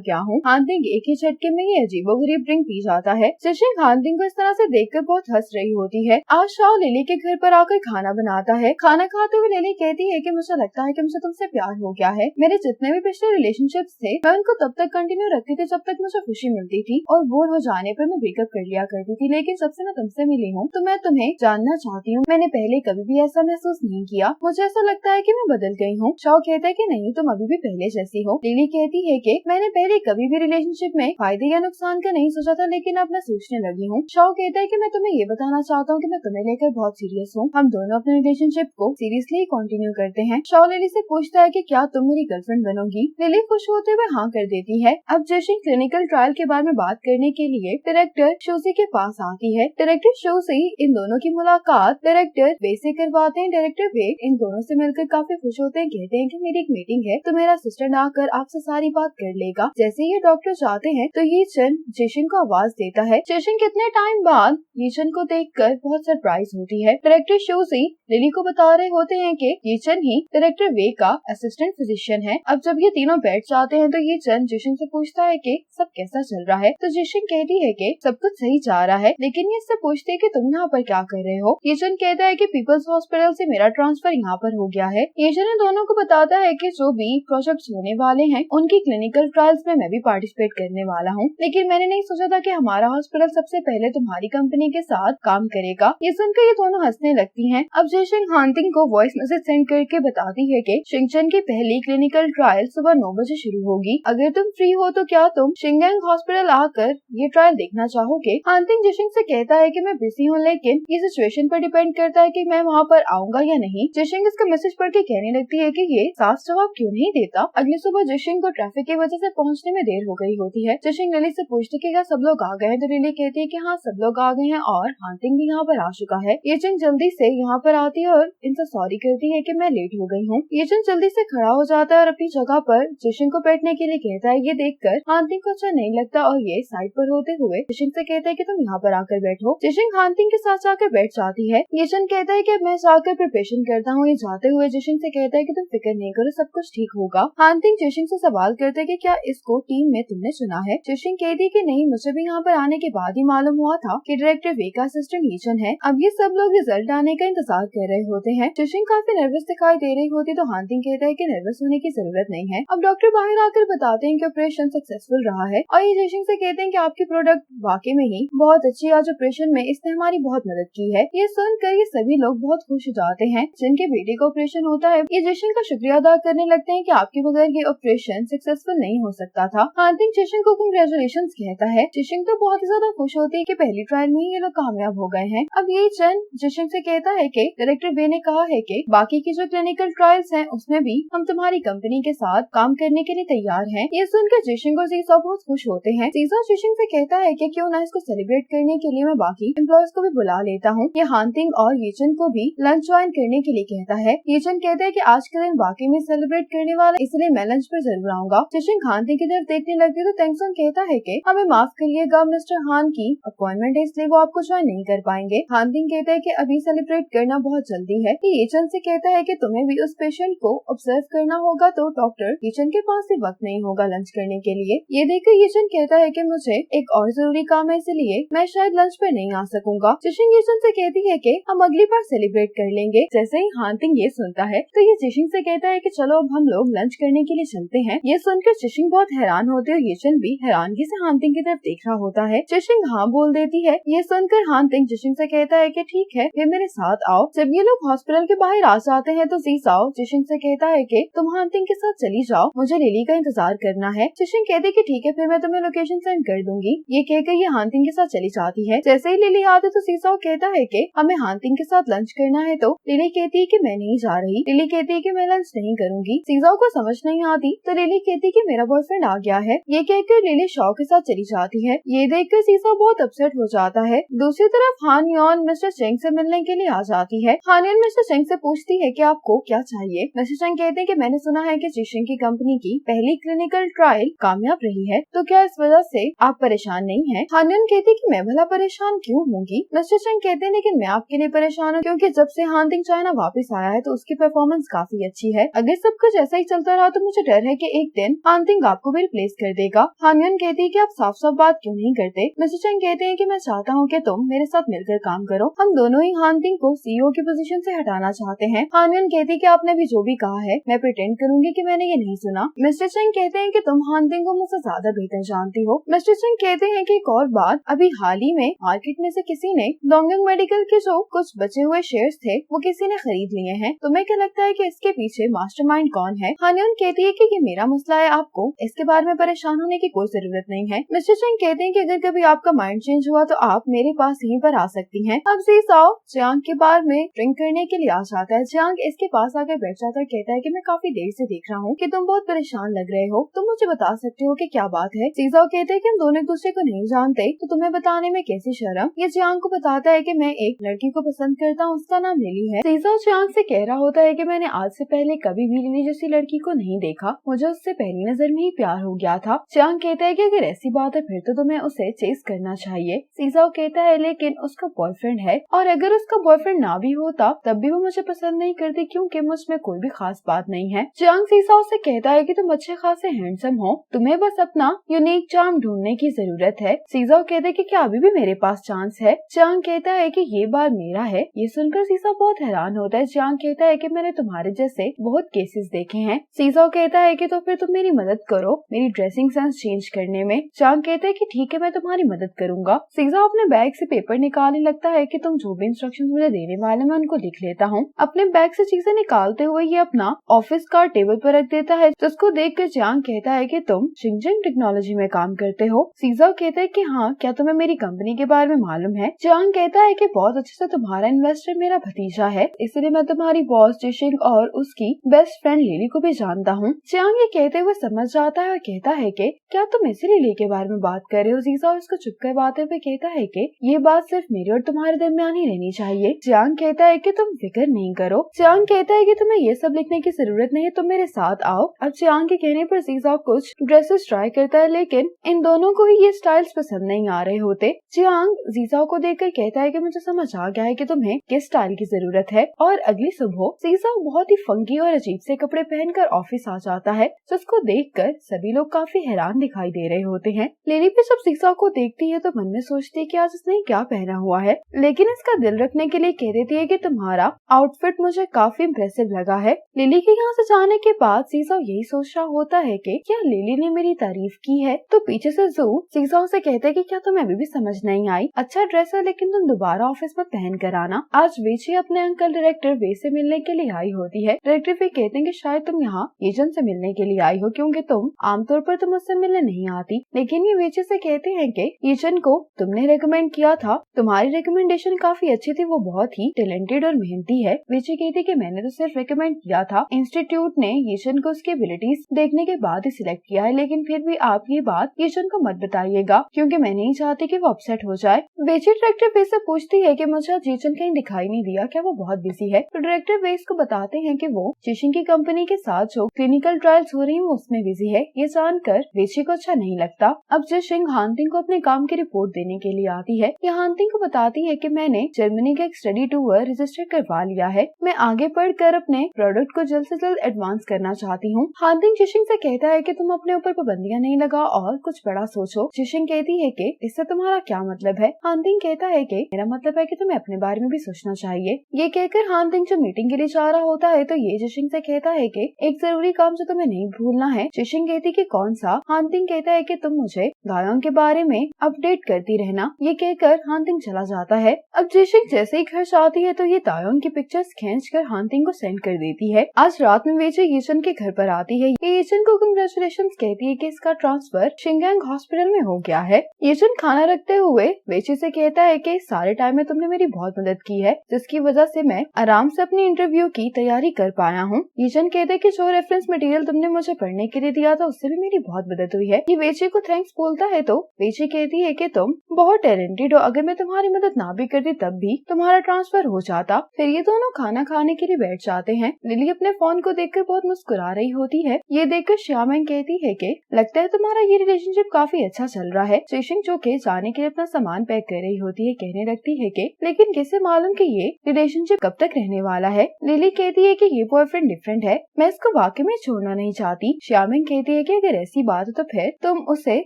गया हूँ। हांटिंग एक ही झटके में ये अजीबोगरीब ड्रिंक पी जाता है। जिशिन हांटिंग को इस तरह से देखकर बहुत हंस रही होती है। आज शाओ लिली के घर पर आकर खाना बनाता है। खाना खाते हुए लिली कहती है कि मुझे लगता है कि मुझे तुमसे प्यार हो गया है। मेरे जितने भी पिछले रिलेशनशिप्स थे मैं उनको तब तक कंटिन्यू रखती थी जब तक मुझे खुशी मिलती थी, और बोर हो जाने पर मैं ब्रेकअप कर लिया करती थी। लेकिन जब से मैं तुमसे मिली हूँ तो मैं तुम्हें जानना चाहती हूँ। मैंने पहले कभी भी ऐसा महसूस नहीं किया। मुझे ऐसा लगता है कि मैं बदल गई हूँ। शाओ कहता है कि नहीं, तुम अभी भी पहले जैसी हो। लिली कहती है कि मैंने पहले कभी भी रिलेशनशिप में फायदे या नुकसान का नहीं सोचा था, लेकिन अब मैं सोचने लगी हूँ। शाओ कहता है कि मैं तुम्हें ये बताना चाहता हूँ कि मैं तुम्हें लेकर बहुत सीरियस हूँ। हम दोनों अपने रिलेशनशिप को सीरियसली कंटिन्यू करते हैं। शाओ लिली से पूछता है कि क्या तुम मेरी गर्लफ्रेंड बनोगी। लिली खुश होते हुए हाँ कर देती है। अब जिशिन क्लिनिकल ट्रायल के बारे में बात करने के लिए डायरेक्टर शोसी के पास आती है। डायरेक्टर शोसी इन दोनों की मुलाकात डायरेक्टर वे से करवाते हैं। डायरेक्टर वे इन दोनों से मिलकर काफी खुश होते हैं। कहते हैं कि मेरी एक मीटिंग है तो मेरा असिस्टेंट आकर आपसे सारी बात कर लेगा। जैसे ही डॉक्टर जाते हैं तो ये चन जिशिन को आवाज देता है। जिशिन कितने टाइम बाद ये चन को देखकर बहुत सरप्राइज होती है। डायरेक्टर शोसी लिली को बता रहे होते हैं कि ये चन ही डायरेक्टर वे का असिस्टेंट फिजिशियन है। अब जब ये तीनों बैठ जाते हैं तो ये चन जिशिन से पूछता है कि सब कैसा चल रहा है। तो जिशिन कहती है कि सब कुछ सही जा रहा है, लेकिन ये इससे पूछते है कि तुम यहाँ पर क्या कर रहे हो। ये चन कहता है कि पीपल्स हॉस्पिटल से मेरा ट्रांसफर यहाँ पर हो गया है। ये चन दोनों को बताता है कि जो भी प्रोजेक्ट्स होने वाले हैं उनकी क्लिनिकल ट्रायल्स में मैं भी पार्टिसिपेट करने वाला हूँ, लेकिन मैंने नहीं सोचा था कि हमारा हॉस्पिटल सबसे पहले तुम्हारी कंपनी के साथ काम करेगा। ये सुनकर ये दोनों हंसने लगती हैं। अब जिशिन हांटिंग को वॉइस मैसेज सेंड करके बताती है कि शिंगचन की पहली क्लिनिकल ट्रायल सुबह 9 बजे शुरू होगी। अगर तुम फ्री हो तो क्या तुम शिंगयांग हॉस्पिटल आकर ये ट्रायल देखना चाहोगे। हांटिंग जिशिन से कहता है कि मैं बिजी हूँ, लेकिन ये सिचुएशन पर डिपेंड करता है कि मैं वहाँ पर आऊंगा या नहीं। जिशिन इसका मैसेज पढ़ के कहने लगती है कि ये साफ जवाब क्यों नहीं देता। अगली सुबह जिशिन को ट्रैफिक की वजह से पहुँचने में देर हो गई होती है। जिशिन लिली से पूछती कि क्या सब लोग आ गए हैं, तो लिली कहती है कि हाँ सब लोग आ गए हैं और हांटिंग भी यहाँ पर आ चुका है। ये चन जल्दी से यहाँ पर आती है और इनसे सॉरी करती है कि मैं लेट हो गई हूँ। ये चन जल्दी से खड़ा हो जाता है और अपनी जगह पर जिशिन को बैठने के लिए कहता है। ये देखकर हांटिंग को अच्छा नहीं लगता और ये साइड पर होते हुए जिशिन से कहता है कि तुम यहाँ पर आकर बैठो। जिशिन हांटिंग के साथ जाकर बैठ जाती है। ये चन कहता है कि मैं जाकर प्रिपरेशन करता हूँ। ये जाते हुए जिशिन से कहता है कि तुम फिक्र नहीं करो, सब कुछ ठीक होगा। हांटिंग जिशिन से सवाल करते है कि क्या इसको टीम में तुमने चुना है। जिशिन कहती है कि नहीं, मुझे भी यहाँ पर आने के बाद ही मालूम हुआ था कि डायरेक्टर वे का असिस्टेंट ईचन है। अब ये सब लोग रिजल्ट आने का इंतजार कर रहे होते हैं। जिशिन काफी नर्वस दिखाई दे रही होती तो हांटिंग कहता है कि नर्वस होने की जरूरत नहीं है। अब डॉक्टर बाहर आकर बताते हैं कि ऑपरेशन सक्सेसफुल रहा है और ये जिशिन से कहते हैं कि आपकी प्रोडक्ट वाकई में ही बहुत अच्छी है। आज ऑपरेशन में इसने हमारी बहुत मदद की है। ये सुनकर ये सभी लोग बहुत खुश हो जाते हैं। जिनके बेटे का ऑपरेशन होता है ये जिशिन का शुक्रिया अदा करने लगते हैं कि आपके बगैर ये ऑपरेशन सक्सेसफुल नहीं हो सकता था। हांटिंग जिशिन को कांग्रेचुलेशंस कहता है। जिशिन तो बहुत ही ज्यादा खुश होती है कि पहली ट्रायल में ही ये लोग कामयाब हो गए हैं। अब ये चन जिशिन से कहता है कि डायरेक्टर बे ने कहा है कि बाकी की जो क्लिनिकल ट्रायल्स हैं उसमें भी हम तुम्हारी कंपनी के साथ काम करने के लिए तैयार हैं। ये सुनकर जिशिन और सीसा बहुत खुश होते हैं। सीसा जिशिन से कहता है कि क्यों ना इसको सेलिब्रेट करने के लिए मैं बाकी एम्प्लॉयज को भी बुला लेता हूँ। ये हांटिंग और येचन को भी लंच ज्वाइन करने के लिए कहता है। येचन कहता है कि आज के दिन वाकई में सेलिब्रेट करने वाला, इसलिए मैं लंच पर जरूर आऊंगा। जिशिन हांटिंग की तरफ देखने लगती है तो तेंगसुन कहता है कि हमें माफ करिएगा, मिस्टर हान की अपॉइंटमेंट है इसलिए वो आपको ज्वाइन नहीं कर पाएंगे। हांटिंग कहता है कि अभी सेलिब्रेट करना बहुत जल्दी है। येचन से कहता है कि तुम्हें भी उस पेशेंट को ऑब्जर्व करना होगा, तो डॉक्टर येचन के पास भी वक्त नहीं होगा लंच करने के लिए। ये देखकर येचन कहता है कि मुझे एक और जरूरी काम है इसलिए मैं शायद लंच पर नहीं आ सकूंगा। जिशिन येचन से कहती है कि हम अगली बार सेलिब्रेट कर लेंगे। जैसे ही हांटिंग ये सुनता है तो ये जिशिन से कहता है कि चलो अब हम लोग लंच करने के लिए चलते हैं। ये सुनकर जिशिन बहुत हैरान होती है और येचन भी हैरानगी से हांटिंग की तरफ देख रहा होता है। जिशिन हाँ बोल देती है। ये सुनकर हांटिंग जिशिन से कहता है कि ठीक है फिर मेरे साथ आओ। जब ये लोग हॉस्पिटल के बाहर आ जाते हैं तो जीसाओ जिशिन से कहता है कि तुम हांटिंग के साथ चली जाओ, मुझे लिली का इंतजार करना है। जिशिन कहती है कि ठीक है फिर मैं तुम्हें लोकेशन सेंड कर दूंगी। ये कहकर ये हांटिंग के साथ चली जाती है। जैसे ही लिली आती तो जीसाओ कहता है कि हमें हांटिंग के साथ लंच करना है, तो लिली कहती है कि मैं नहीं जा रही। लिली कहती है कि मैं लंच नहीं करूंगी। जीसाओ को समझ नहीं आती तो लिली कहती है कि मेरा बॉयफ्रेंड आ गया है। ये कहकर लिली शॉ के साथ चली जाती है। ये देखकर जीसाओ बहुत अपसेट हो जाता है। दूसरी तरफ हान योन मिस्टर चेंग से मिलने के लिए आ जाती है। हान योन मिस्टर चेंग से पूछती है कि आपको क्या चाहिए। मिस्टर चेंग कहते हैं कि मैंने सुना है कि जिशिन की कंपनी की पहली क्लिनिकल ट्रायल कामयाब रही है, तो क्या इस वजह से आप परेशान नहीं हैं? हान हानयन कहती कि मैं भला परेशान क्यों होंगी। मिस्टर चंग कहते हैं लेकिन मैं आपके लिए परेशान हूँ क्योंकि जब से हानतिंग चाइना वापस आया है तो उसकी परफॉर्मेंस काफी अच्छी है। अगर सब कुछ ऐसा ही चलता रहा तो मुझे डर है कि एक दिन हानतिंग आपको भी रिप्लेस कर देगा। हानयन कहती है कि आप साफ साफ बात क्यों नहीं करते। मिस्टर चंग कहते हैं कि मैं चाहता हूँ कि तुम मेरे साथ मिलकर काम करो। हम दोनों ही हानतिंग को सीईओ की पोजीशन से हटाना चाहते हैं। हानयन कहती है कि आपने भी जो भी कहा है मैं प्रिटेंड करूंगी कि मैंने ये नहीं सुना। मिस्टर चंग कहते हैं कि तुम हानतिंग को मुझसे ज्यादा बेहतर जानती हो। मिस्टर चंग कहते हैं कि एक और बात, अभी हाल ही में मार्केट में से किसी ने डोंगयंग मेडिकल के जो कुछ बचे हुए शेयर्स थे वो किसी ने खरीद लिए हैं। तुम्हें क्या लगता है कि इसके पीछे मास्टरमाइंड कौन है। हानयन कहती है कि ये मेरा मसला है, आपको इसके बारे में परेशान होने की कोई जरूरत नहीं है। मिस्टर चंग कहते हैं कि अगर कभी आपका माइंड चेंज हुआ तो आप मेरे पास यहीं पर आ सकती हैं। अब ज़ीसाओ जियांग के बार में ड्रिंक करने के लिए आ जाता है। जियांग इसके पास आकर बैठ जाता है, कहता है कि मैं काफी देर से देख रहा हूँ कि तुम बहुत परेशान लग रहे हो, तुम मुझे बता सकते हो कि क्या बात है। ज़ीसाओ कहते हैं कि हम दोनों एक दूसरे को नहीं जानते तो तुम्हें बताने में कैसी शर्म। ये जियांग को बताता है कि मैं एक लड़की को पसंद करता हूँ, उसका नाम लिली है। ज़ीसाओ जियांग से कह रहा होता है कि मैंने आज से पहले कभी भी लिली जैसी लड़की को नहीं देखा, मुझे उससे पहली नजर में ही प्यार हो गया था। जियांग कहता है कि अगर ऐसी बात है फिर तो तुम्हें उसे चेस करना चाहिए। ज़ीसाओ कहता है लेकिन उसका बॉयफ्रेंड है और अगर उसका बॉयफ्रेंड ना भी होता तब भी वो मुझे पसंद नहीं करती क्योंकि मुझ में कोई भी खास बात नहीं है। जियांग ज़ीसाओ से कहता है कि तुम अच्छे खासे हैंडसम हो, तुम्हें बस अपना यूनिक चार्म ढूंढने की जरूरत है। ज़ीसाओ कहते हैं कि क्या अभी भी मेरे पास चांस है। जियांग कहता है कि ये बार मेरा है। ये सुनकर ज़ीसाओ बहुत हैरान होता है। जियांग कहता है कि मैंने तुम्हारे जैसे बहुत केसेस देखे हैं। ज़ीसाओ कहता है कि तो फिर तुम मेरी मदद करो मेरी ड्रेसिंग सेंस चेंज करने में। जियांग कहता है कि ठीक है मैं तुम्हारी मदद करूंगा। ज़ीसाओ अपने बैग से पेपर निकालने लगता है कि तुम जो भी इंस्ट्रक्शन मुझे देने वाले मैं उनको लिख लेता हूँ। अपने बैग से चीजें निकालते हुए ये अपना ऑफिस का टेबल पर रख देता है, जिसको देखकर जियांग कहता है कि तुम शिंगजिंग टेक्नोलॉजी में काम करते हो। ज़ीसाओ कहता है कि हाँ, क्या तुम्हें मेरी कंपनी के बारे में मालूम है। जियांग कहता है कि बहुत अच्छे से, तुम्हारा इन्वेस्टर मेरा भतीजा है, इसलिए मैं तुम्हारी बॉस जिशिंग और उसकी बेस्ट फ्रेंड लिली को भी जानता हूँ। जियांग ये कहते हुए समझ जाता है और कहता है कि क्या तुम इसी लिली के बारे में बात कर रहे हो। ज़ीसाओ इसको चुप करवाते हुए कहता है कि ये बात सिर्फ मेरे और तुम्हारे दरमियान ही रहनी चाहिए। जियांग कहता है कि तुम फिक्र नहीं करो। जियांग कहता है कि तुम्हें ये सब लिखने की जरूरत नहीं है, तुम मेरे साथ आओ। अब जियांग के कहने पर ज़ीसाओ कुछ ड्रेसेस ट्राई करता है लेकिन इन दोनों को ही ये स्टाइल्स पसंद नहीं आ रहे होते। जियांग ज़ीसाओ को देखकर कहता है कि मुझे समझ आ गया है कि तुम्हें किस स्टाइल की जरूरत है। और अगली सुबह ज़ीसाओ बहुत ही फंकी और अजीब से कपड़े पहनकर ऑफिस आ जाता है, जिसको देखकर सभी लोग काफी हैरान दिखाई दे रहे होते हैं। लिली भी जब ज़ीसाओ को देखती है तो मन में सोचती है कि आज इसने क्या पहना हुआ है, लेकिन इसका दिल रखने के लिए कह देती है कि तुम्हारा आउटफिट मुझे काफी इम्प्रेसिव लगा है। लिली के यहाँ से जाने के बाद ज़ीसाओ यही सोच रहा होता है कि क्या लिली ने मेरी तारीफ की है। तो पीछे से ज़ू ज़ीसाओ से कहते हैं कि क्या तुम्हें अभी भी समझ नहीं आई, अच्छा ड्रेस है लेकिन तुम दोबारा ऑफिस में पहन कर आना। आज वेची अपने अंकल डायरेक्टर वे से मिलने के लिए आई होती है। डायरेक्टर वे कहते हैं कि शायद तुम यहाँ एजेंट से मिलने के लिए आई हो क्योंकि तुम आमतौर पर तुम उससे मिलने नहीं आती। लेकिन ये वेची से कहते हैं कि एजेंट को तुमने रेकमेंड किया था, तुम्हारी रिकमेंडेशन काफी अच्छी थी, वो बहुत ही टैलेंटेड और मेहनती है। वेची कहती कि मैंने तो सिर्फ रिकमेंड किया था, इंस्टीट्यूट ने येचन को उसकी एबिलिटीज देखने के बाद ही सिलेक्ट किया है, लेकिन फिर भी आप ये बात येचन को मत बताइएगा क्योंकि मैं नहीं चाहती कि वो अपसेट हो जाए। वेची डायरेक्टर वे से पूछती है कि मुझे आज येचन कहीं दिखाई नहीं दिया, क्या वो बहुत बिजी है। तो डायरेक्टर वेस को बताते हैं कि वो जिशिंग की कंपनी के साथ जो क्लिनिकल ट्रायल्स हो रही है उसमें बिजी है। ये जानकर वेची को अच्छा नहीं लगता। अब जिशिंग हानतिंग को अपने काम की रिपोर्ट देने के लिए आती है। ये हानतिंग को बताती है कि मैंने जर्मनी का एक स्टडी टूर रजिस्टर करवा लिया है, मैं आगे पढ़कर अपने प्रोडक्ट को जल्द से जल्द एडवांस करना चाहती हूँ। हानतिंग जिशिंग से कहता है कि तुम अपने ऊपर पाबंदियां नहीं लगा और कुछ बड़ा सोचो। जिशिंग कहती है कि इससे तुम्हारा क्या मतलब है। हानतिंग कहता है कि मेरा मतलब है कि तुम्हें अपने बारे में भी सोचना चाहिए। ये कहकर हानतिंग जो मीटिंग के लिए जा रहा होता है तो ये जिशिंग से कहता है कि एक जरूरी काम जो तुम्हें नहीं भूलना है। जिशिंग कहती कि कौन सा। हानतिंग कहता है कि तुम मुझे दायोंग के बारे में अपडेट करती रहना। ये कहकर हानतिंग चला जाता है। अब जिशिंग जैसे ही घर जाती है तो ये दायोंग की पिक्चर्स खींचकर हानतिंग को सेंड कर देती है। आज रात में वेची येचन के घर पर आती है। ये येचन को कांग्रेचुलेशंस कहती है कि इसका ट्रांसफर शिंगयांग हॉस्पिटल में हो गया है। येचन खाना रखते हुए वेची से कहता है कि सारे टाइम में तुमने मेरी बहुत मदद की है, जिसकी वजह से मैं आराम से अपनी इंटरव्यू की तैयारी कर पाया हूँ। येचन कहते हैं कि जो रेफरेंस मटेरियल तुमने मुझे पढ़ने के लिए दिया था उससे भी मेरी बहुत मदद हुई है। ये वेची को थैंक्स बोलता है तो वेची कहती है कि तुम बहुत टैलेंटेड हो, अगर मैं तुम्हारी मदद ना भी करती तब भी तुम्हारा ट्रांसफर हो जाता। फिर ये दोनों खाना खाने के लिए बैठ जाते हैं। लिली अपने फोन को देखकर बहुत मुस्कुरा रही होती है। ये देखकर श्यामेंग कहती है कि लगता है तुम्हारा ये रिलेशनशिप काफी अच्छा चल रहा है। जिशिंग जिशिंग जो के जाने के लिए अपना सामान पैक कर रही होती है कहने लगती है कि लेकिन कैसे मालूम कि ये रिलेशनशिप कब तक रहने वाला है। लिली कहती है कि ये बॉयफ्रेंड डिफरेंट है, मैं इसको वाकई में छोड़ना नहीं चाहती। श्यामिंग कहती है कि अगर ऐसी बात है तो फिर तुम उसे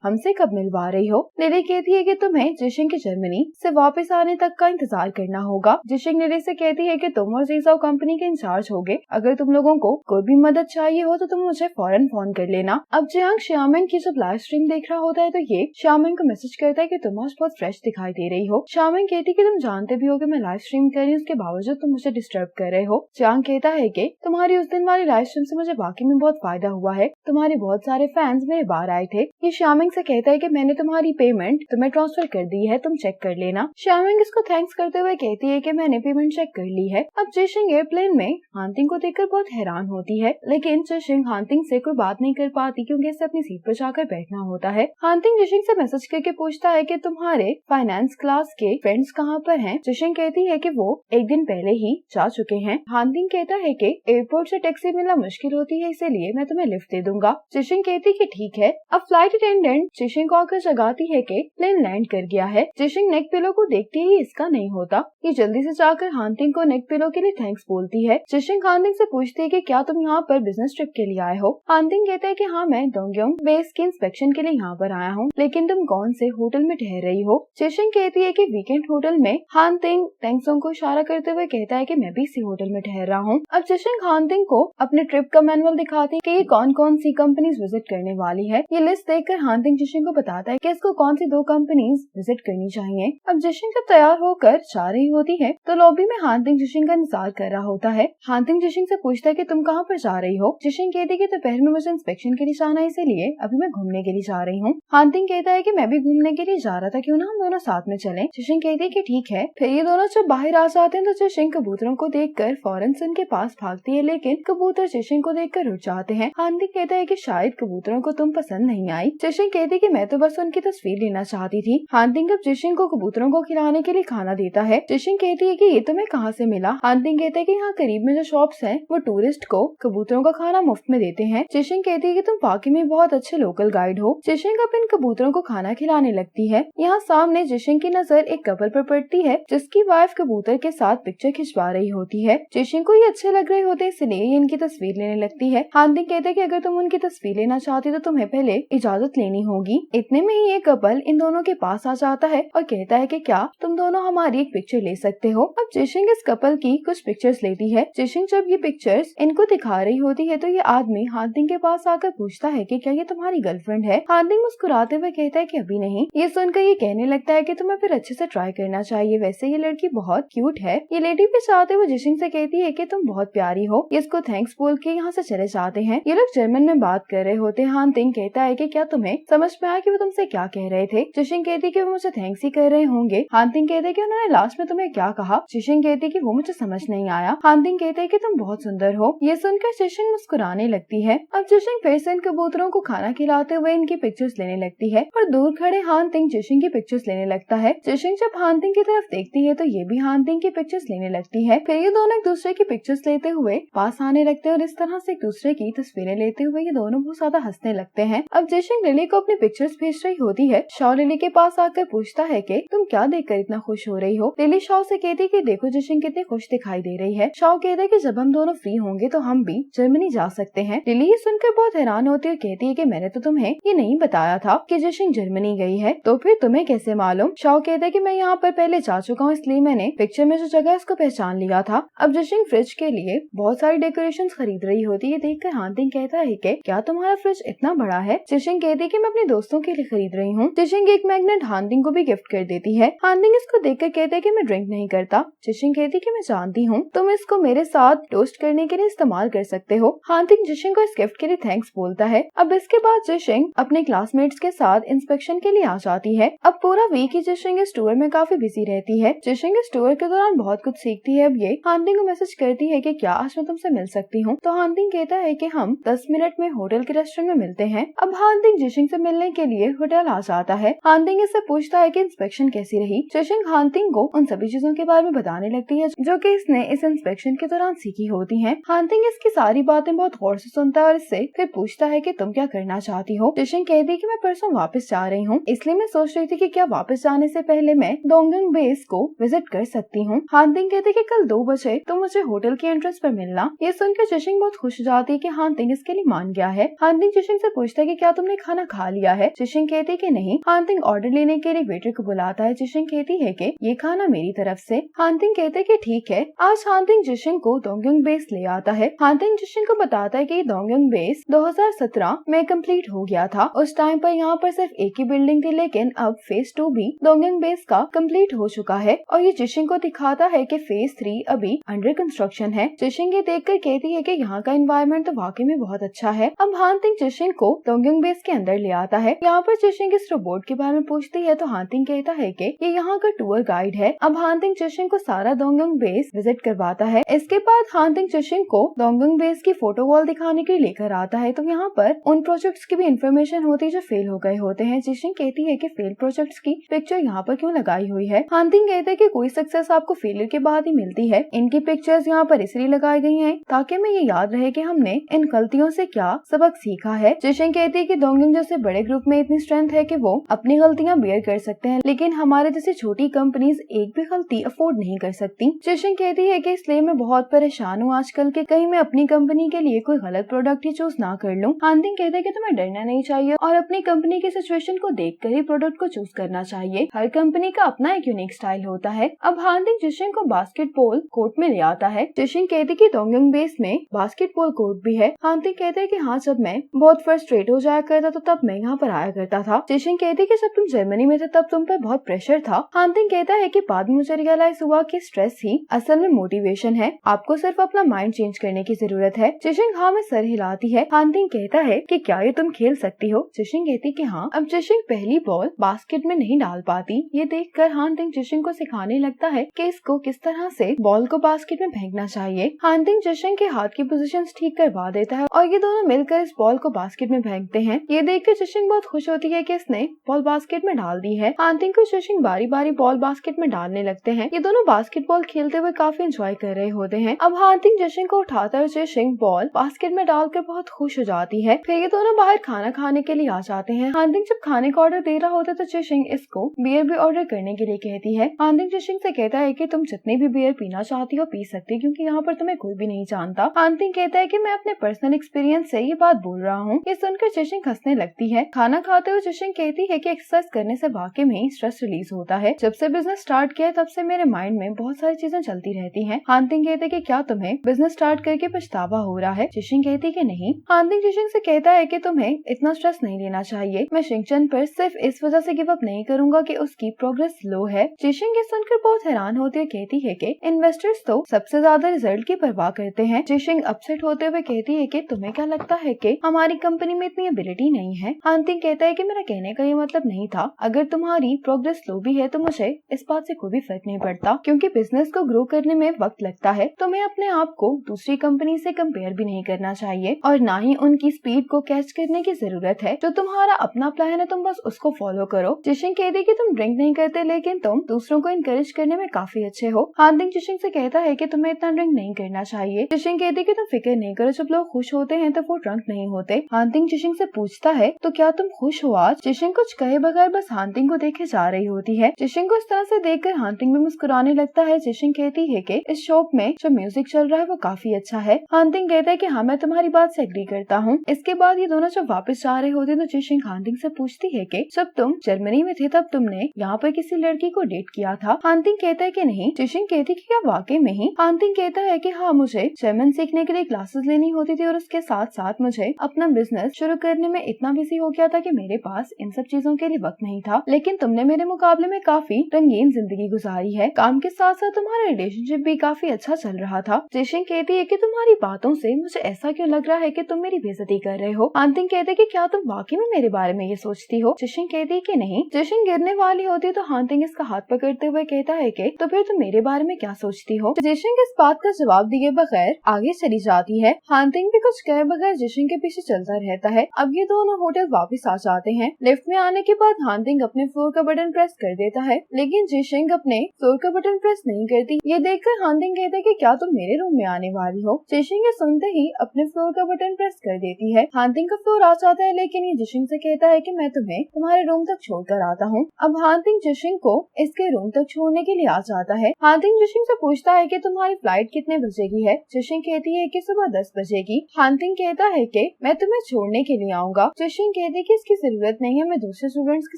हमसे कब मिलवा रही हो। लिली कहती है कि तुम्हें जिशिंग के जर्मनी से वापस आने तक का इंतजार करना होगा। जिशिंग लिली से कहती है कि तुम और जीसाओ कंपनी के इंचार्ज होगे, अगर तुम लोगों को कोई भी मदद चाहिए हो तो तुम मुझे फौरन फोन कर लेना। अब जियांग श्यामिंग की जब लाइव स्ट्रीम देख रहा होता है तो ये श्यामिंग को मैसेज करता है कि तुम आज बहुत फ्रेश दिखाई दे रही हो। श्यामिंग कहती है कि तुम जानते भी हो कि मैं लाइव स्ट्रीम कर रही हूँ, उसके बावजूद तुम मुझे डिस्टर्ब कर रहे हो। जियांग कहता है कि तुम्हारी उस दिन वाली लाइव स्ट्रीम से मुझे वाकई में बहुत फायदा हुआ है, तुम्हारे बहुत सारे फैंस मेरे बाहर आए थे। ये श्यामिंग से कहता है कि मैंने तुम्हारी पेमेंट तुम्हें ट्रांसफर कर दी है, तुम चेक कर लेना। श्यामिंग इसको थैंक्स करते हुए कहती है कि मैंने पेमेंट चेक कर ली है। अब जिशिंग एयरप्लेन में हानतिंग को देखकर बहुत हैरान होती है, लेकिन जिशिंग हानतिंग से कोई बात नहीं कर पाती क्योंकि इसे अपनी सीट पर जाकर बैठना होता है। हानतिंग जिशिंग से मैसेज करके पूछता है कि तुम्हारे फाइनेंस क्लास के फ्रेंड्स कहाँ पर हैं। जिशिंग कहती है कि वो एक दिन पहले ही जा चुके हैं। हानतिंग कहता है कि एयरपोर्ट से टैक्सी मिलना मुश्किल होती है, इसीलिए मैं तुम्हें लिफ्ट दे दूंगा। जिशिंग कहती कि ठीक है। अब फ्लाइट अटेंडेंट जिशिंग को आकर जगाती है कि प्लेन लैंड कर गया है। जिशिंग नेक पिलो को देखती ही इसका नहीं होता, ये जल्दी से जाकर हानतिंग को नेक पिलो के लिए थैंक्स बोलती है। जिशिंग हानतिंग से पूछती है कि क्या तुम यहाँ पर बिजनेस ट्रिप के लिए आए हो। हानतिंग कहता है कि हाँ, मैं डोंगयोंग बेस के इंस्पेक्शन के लिए यहाँ पर आया हूँ, लेकिन तुम कौन से होटल में ठहर रही हो। जिशिंग कहती है कि वीकेंड होटल में। हानतिंग टेंगसोंग को इशारा करते हुए कहता है कि मैं भी इसी होटल में ठहर रहा हूँ। अब जिशिंग हानतिंग को अपने ट्रिप का मैनुअल दिखाती है कि ये कौन कौन सी कंपनीज विजिट करने वाली है। ये लिस्ट देखकर हानतिंग जिशिंग को बताता है कि इसको कौन सी 2 कंपनीज विजिट करनी चाहिए। अब जिशिंग जब तैयार होकर जा रही होती है तो लॉबी में हानतिंग जिशिंग का इंतजार कर रहा होता है। हानतिंग जिशिंग से पूछता है कि तुम कहाँ पर जा रही हो। जिशिंग कहती है कि दोपहर में मुझे इंस्पेक्शन के लिए जाना है, इसीलिए अभी मैं घूमने के लिए जा रही हूँ। हानतिंग कहता है कि मैं भी घूमने के लिए जा रहा था, क्यों ना हम दोनों साथ में चलें। जिशिंग कहती है कि ठीक है। फिर ये दोनों जब बाहर आ जाते हैं तो जिशिंग कबूतरों को देखकर फौरन से उनके पास भागती है, लेकिन कबूतर जिशिंग को देखकर उड़ जाते हैं। हानतिंग कहता है कि शायद कबूतरों को तुम पसंद नहीं आई। जिशिंग कहती है कि मैं तो बस उनकी तस्वीर लेना चाहती थी। हानतिंग अब जिशिंग को कबूतरों को खिलाने के लिए खाना देता है। जिशिंग कहती है कि ये तुम्हें कहाँ से मिला। हानतिंग कहता है कि यहाँ करीब में जो शॉप्स हैं वो टूरिस्ट को कबूतरों का खाना मुफ्त में देते हैं। जिशिंग कहती है कि तुम वाकई में बहुत अच्छे लोकल गाइड हो। जिशिंग अब इन कबूतरों को खाना खिलाने लगती है। यहाँ सामने जिशिंग की नजर एक कपल पर पड़ती है जिसकी वाइफ कबूतर के साथ पिक्चर खिंचवा रही होती है। जिशिंग को ये अच्छे लग रहे होते इसलिए ये इनकी तस्वीर लेने लगती है। हानतिंग कहते हैं कि अगर तुम उनकी तस्वीर लेना चाहती तो तुम्हें पहले इजाजत लेनी होगी। इतने में ही ये कपल इन दोनों के पास आ जाता है और कहता है कि क्या तुम दोनों हमारी एक पिक्चर ले सकते हो। अब जिशिंग इस कपल की कुछ पिक्चर्स लेती है। जिशिंग जब ये पिक्चर्स इनको दिखा रही होती है तो ये आदमी हानतिंग के पास आकर पूछता है कि क्या ये तुम्हारी गर्लफ्रेंड है। हानतिंग मुस्कुराते हुए कहता है कि अभी नहीं। ये सुनकर ये कहने लगता है कि तुम्हें फिर अच्छे से ट्राई करना चाहिए, वैसे ये लड़की बहुत क्यूट है। ये लेडी भी चाहते हुए जिशिंग से कहती है कि तुम बहुत प्यारी हो। इसको थैंक्स बोल के यहाँ से चले जाते हैं। ये लोग जर्मन में बात कर रहे होते हैं। हानतिंग कहता है कि क्या तुम्हें समझ में आया कि वो तुमसे क्या कह रहे थे। जिशिंग कहती है कि वो मुझे थैंक्स ही कर रहे होंगे। हानतिंग कहते हैं कि उन्होंने लास्ट में तुम्हें क्या कहा। जिशिंग कहती है कि वो मुझे समझ नहीं आया। हानतिंग कहते हैं कि तुम बहुत सुंदर हो। ये सुनकर जिशिंग मुस्कुराने लगती है। अब जिशिंग फिर से इन कबूतरों को खाना खिलाते हुए इनकी पिक्चर्स लेने लगती है और दूर खड़े हानतिंग जिशिंग की पिक्चर्स लेने लगता है। जिशिंग जब हानतिंग की तरफ देखती है तो ये भी हानतिंग की पिक्चर्स लेने लगती है। फिर ये दोनों एक दूसरे की पिक्चर्स लेते हुए पास आने लगते हैं और इस तरह से एक दूसरे की तस्वीरें लेते हुए ये दोनों बहुत ज्यादा हंसने लगते हैं। अब जिशिंग लिली को अपनी पिक्चर्स भेज रही होती है। शाओ लिली के पास आकर पूछता है कि तुम क्या देखकर इतना खुश हो रही हो। लिली शाओ से कहती है कि देखो जिशिंग कितनी खुश दिखाई दे रही है। शाओ कहता है कि जब हम दोनों फ्री होंगे तो हम भी जर्मनी जा सकते हैं। लिली ये सुनकर बहुत हैरान होती है और कहती है कि मैंने तो तुम्हें ये नहीं बताया था कि जिशिंग जर्मनी गई है, तो फिर तुम्हें कैसे मालूम। शाओ कहता है कि मैं यहाँ पर पहले जा चुका हूँ, इसलिए मैंने पिक्चर में जो जगह है उसको पहचान लिया था। अब जिशिंग फ्रिज के लिए बहुत सारी डेकोरेशन खरीद रही होती है। देखकर हानतिंग कहता है कि क्या तुम्हारा फ्रिज इतना बड़ा है। जिशिंग कहती है कि मैं अपने दोस्तों के लिए खरीद रही हूँ। जिशिंग एक मैग्नेट हानतिंग को भी गिफ्ट कर देती है। हानतिंग इसको देखकर कहता है कि मैं ड्रिंक नहीं करता। जिशिंग कहती है कि मैं जानती हूँ, तुम इसको मेरे साथ टोस्ट करने के लिए इस्तेमाल कर सकते हो। हानतिंग जिशिंग को इस गिफ्ट के लिए थैंक्स बोलता है। अब इसके बाद जिशिंग अपने क्लासमेट्स के साथ इंस्पेक्शन के लिए आ जाती है। अब पूरा वीक ही जिशिंग इस टूर में काफी बिजी रहती है। जिशिंग इस टूर के दौरान बहुत कुछ सीखती है। अब ये हानतिंग को मैसेज करती है कि क्या आज मैं तुमसे मिल सकती हूँ। तो हानतिंग कहता है कि हम 10 मिनट में होटल के रेस्टोरेंट में मिलते हैं। अब हानतिंग जिशिंग से मिलने के लिए होटल आ जाता है। हानतिंग इससे पूछता है कि इंस्पेक्शन कैसी रही। जिशिंग हानतिंग को उन सभी चीजों के बारे में बताने लगती है जो कि इसने इस इंस्पेक्शन के दौरान सीखी होती हैं। हानतिंग इसकी सारी बातें बहुत गौर से सुनता है और इससे फिर पूछता है कि तुम क्या करना चाहती हो। जिशिंग कहती है कि मैं परसों वापस जा रही हूँ। इसलिए मैं सोच रही थी कि क्या वापस जाने से पहले मैं डोंगयंग बेस को विजिट कर सकती हूँ। हानतिंग कहते कि कल 2 बजे तो मुझे होटल के एंट्रेंस पर मिलना। ये सुनकर जिशिंग बहुत खुश हो जाती है कि हानतिंग इसके लिए मान गया है। हानतिंग जिशिंग से पूछता है कि क्या तुमने खाना खा लिया है। जिशिंग कहती कि नहीं। हानतिंग ऑर्डर लेने के लिए वेटर को बुलाता है। जिशिंग कहती है कि ये खाना मेरी तरफ से। हानतिंग कहते कि ठीक है। आज हानतिंग जिशिंग को डोंगयंग बेस ले आता है। हानतिंग जिशिंग को बताता है कि डोंगयंग बेस 2017 में कंप्लीट हो गया था। उस टाइम पर यहाँ पर सिर्फ एक ही बिल्डिंग थी, लेकिन अब फेज 2 भी डोंगयंग बेस का कंप्लीट हो चुका है और ये जिशिंग को दिखाता है कि फेज 3 अभी अंडर कंस्ट्रक्शन है। जिशिंग ये देखकर कहती है कि यहाँ का एनवायरनमेंट तो वाकई में बहुत अच्छा है। अब हानतिंग जिशिंग को डोंगयंग बेस के अंदर ले आता है। यहाँ पर जिशिंग इस रोबोट के बारे में पूछती है तो हानतिंग कहता है कि ये यहाँ का टूर गाइड है। अब हानतिंग जिशिंग को सारा डोंगयंग बेस विजिट करवाता है। इसके बाद हानतिंग जिशिंग को डोंगयंग बेस की फोटो वॉल दिखाने के लिए लेकर आता है। तो यहाँ पर उन प्रोजेक्ट्स की भी इंफॉर्मेशन होती है जो फेल हो गए होते हैं। जिशिंग कहती है कि फेल प्रोजेक्ट्स की पिक्चर यहाँ पर क्यों लगाई हुई है। हानतिंग कहते हैं कि कोई सक्सेस आपको फेलियर के बाद ही मिलती है। इनकी पिक्चर्स यहाँ पर इसलिए लगाई गई हैं ताकि हमें ये याद रहे कि हमने इन गलतियों से क्या सबक सीखा है। जिशिंग कहती है कि डोंगयंग जैसे बड़े ग्रुप में इतनी स्ट्रेंथ है कि वो अपनी गलतियां बेयर कर सकते हैं, लेकिन हमारे जैसी छोटी कंपनीज एक भी गलती अफोर्ड नहीं कर सकती। जिशिंग कहती है कि इसलिए मैं बहुत परेशान हूँ आजकल के कहीं मैं अपनी कंपनी के लिए कोई गलत प्रोडक्ट ही चूज ना कर लूं। हानतिंग कहते हैं कि तुम्हें डरना नहीं चाहिए और अपनी कंपनी की सिचुएशन को देखकर ही प्रोडक्ट को चूज करना चाहिए। हर कंपनी का अपना एक यूनिक स्टाइल होता है। अब हानतिंग जिशिंग को बास्केटबॉल कोर्ट में ले आता है। जिशिंग कहती कि डोंगयंग बेस में बास्केटबॉल कोर्ट भी है। हानतिंग कहते हैं कि हाँ, जब मैं बहुत फ्रस्ट्रेट हो जाया करता तो तब मैं यहाँ पर आया करता था। जिशिंग कहती कि जब तुम जर्मनी में थे तब तुम पर बहुत प्रेशर था। हानतिंग कहता है कि बाद में मुझे रियलाइज हुआ कि स्ट्रेस ही असल में मोटिवेशन है, आपको सिर्फ अपना माइंड चेंज करने की जरूरत है। जिशिंग हाँ में सर हिलाती है। हानतिंग कहता है कि क्या ये तुम खेल सकती हो। जिशिंग कहती कि हाँ। अब जिशिंग पहली बॉल बास्केट में नहीं डाल पाती। ये देखकर हानतिंग जिशिंग को सिखाने लगता है कि इसको किस तरह से बॉल को बास्केट में फेंकना चाहिए। हानतिंग जिशिंग के हाथ की पोजीशन ठीक करवा देता है और ये दोनों मिलकर इस बॉल को बास्केट में फेंकते हैं। ये देखकर जिशिंग बहुत खुश होती है कि इसने बॉल बास्केट में डाल दी है। हानतिंग को जिशिंग बारी बारी बॉल बास्केट में डालने लगते हैं। ये दोनों बास्केटबॉल खेलते हुए काफी एंजॉय कर रहे होते हैं। अब हानतिंग जिशिंग को उठाता है, जिशिंग बॉल बास्केट में डालकर बहुत खुश हो जाती है। फिर ये दोनों बाहर खाना खाने के लिए आ जाते हैं। हानतिंग जब खाने का ऑर्डर दे रहा होता है तो जिशिंग इसको बियर भी ऑर्डर करने के लिए कहती है। हानतिंग जिशिंग से कहता है कि तुम जितनी भी बियर पीना चाहती हो पी सकती, क्योंकि यहाँ पर तुम्हें कोई भी नहीं जानता। हानतिंग कहता है कि मैं अपने पर्सनल एक्सपीरियंस से ये बात बोल रहा हूँ। ये सुनकर जिशिंग हंसने लगती है। खाना खाते हुए जिशिंग कहती है कि एक्सरसाइज करने से वाकई में स्ट्रेस रिलीज होता है। जब से बिजनेस स्टार्ट किया तब से मेरे माइंड में बहुत सारी चीजें चलती रहती हैं। हानतिंग कहते कि क्या तुम्हें बिजनेस स्टार्ट करके पछतावा हो रहा है। जिशिंग कहती कि नहीं। हानतिंग जिशिंग से कहता है कि तुम्हें इतना स्ट्रेस नहीं लेना चाहिए। मैं शिंगचन पर सिर्फ इस वजह से गिव अप नहीं करूंगा कि उसकी प्रोग्रेस स्लो है। जिशिंग ये सुनकर बहुत हैरान होती है। कहती है कि इन्वेस्टर्स तो सबसे ज्यादा रिजल्ट की परवाह करते हैं। जिशिंग अपसेट होते हुए कहती है कि तुम्हें क्या लगता है कि हमारी कंपनी में इतनी एबिलिटी नहीं है। हानतिंग कहता है कि मेरा कहने का ये मतलब नहीं था। अगर तुम्हारी प्रोग्रेस स्लो भी है तो मुझे इस बात से कोई भी फर्क नहीं पड़ता, क्योंकि बिजनेस को ग्रो करने में वक्त लगता है। तुम्हें अपने आप को दूसरी कंपनी से कंपेयर भी नहीं करना चाहिए और ना ही उनकी स्पीड को कैच करने की जरूरत है। जो तुम्हारा अपना प्लान है तुम बस उसको फॉलो करो। जिशिंग कहती कि तुम ड्रिंक नहीं करते, लेकिन तुम दूसरों को इनकरेज करने में काफी अच्छे हो। हानतिंग जिशिंग से कहता है कि तुम्हें इतना ड्रिंक नहीं करना चाहिए। जिशिंग कहती कि तुम फिक्र नहीं करो, जब लोग खुश होते हैं तो वो ड्रंक नहीं होते। हानतिंग जिशिंग से पूछता है तो क्या तुम खुश हो आज। जिशिंग कुछ कहे बगैर बस हानतिंग को देखे जा रही होती है। जिशिंग को इस तरह से देखकर हानतिंग भी मुस्कुराने लगता है। जिशिंग कहती है कि इस शॉप में जो म्यूजिक चल रहा है वो काफी अच्छा है। हानतिंग कहता है कि हाँ, मैं तुम्हारी बात से एग्री करता हूँ। इसके बाद ये दोनों जब वापस जा रहे होते तो जिशिंग हानतिंग से पूछती है कि जब तुम जर्मनी में थे तब तुमने यहाँ पर किसी लड़की को डेट किया था। हानतिंग कहता है कि नहीं। जिशिंग कहती कि क्या वाकई में ही। हानतिंग कहता है कि हाँ, मुझे जर्मन सीखने के लिए क्लासेस लेनी होती थी और उसके साथ साथ मुझे अपना बिजनेस शुरू करने में इतना बिजी हो गया था कि मेरे पास इन सब चीजों के लिए वक्त नहीं था। लेकिन तुमने मेरे मुकाबले में काफी रंगीन जिंदगी गुजारी है। काम के साथ साथ तुम्हारा रिलेशनशिप भी काफी अच्छा चल रहा था। जिशिंग कहती है कि तुम्हारी बातों से मुझे ऐसा क्यों लग रहा है कि तुम मेरी बेइज्जती कर रहे हो। हानतिंग कहते कि क्या तुम वाकई में मेरे बारे में ये सोचती हो। जिशिंग कहती है कि नहीं। जिशिंग गिरने वाली होती है तो हानतिंग इसका हाथ पकड़ते हुए कहता है कि तो फिर तुम मेरे बारे में क्या सोचती हो। जिशिंग इस बात का जवाब दिए बगैर आगे चली जाती है। हानतिंग भी कुछ कहे बगैर जिशिंग के पीछे चलता रहता है। अब ये दोनों होटल वापस आ जाते हैं। लिफ्ट में आने के बाद हानतिंग अपने फ्लोर का बटन प्रेस कर देता है, लेकिन जिशिंग अपने फ्लोर का बटन प्रेस नहीं करती। ये देखकर हानतिंग कहता है कि क्या तुम मेरे रूम में आने वाली हो। जिशिंग ये सुनते ही अपने फ्लोर का बटन प्रेस कर देती है। हानतिंग का फ्लोर आ जाता है, लेकिन ये जिशिंग से कहता है कि मैं तुम्हें तुम्हारे रूम तक छोड़कर आता हूँ। अब हानतिंग जिशिंग को इसके रूम तक छोड़ने के लिए आ जाता है। हानतिंग जिशिंग से पूछता है कि तुम्हारी फ्लाइट कितने बजे की है। जिशिंग कहती है कि सुबह 10 बजे की। हानतिंग कहता है कि मैं तुम्हें छोड़ने के लिए आऊंगा। जिशिंग कहती है कि इसकी जरूरत नहीं है, मैं दूसरे स्टूडेंट्स के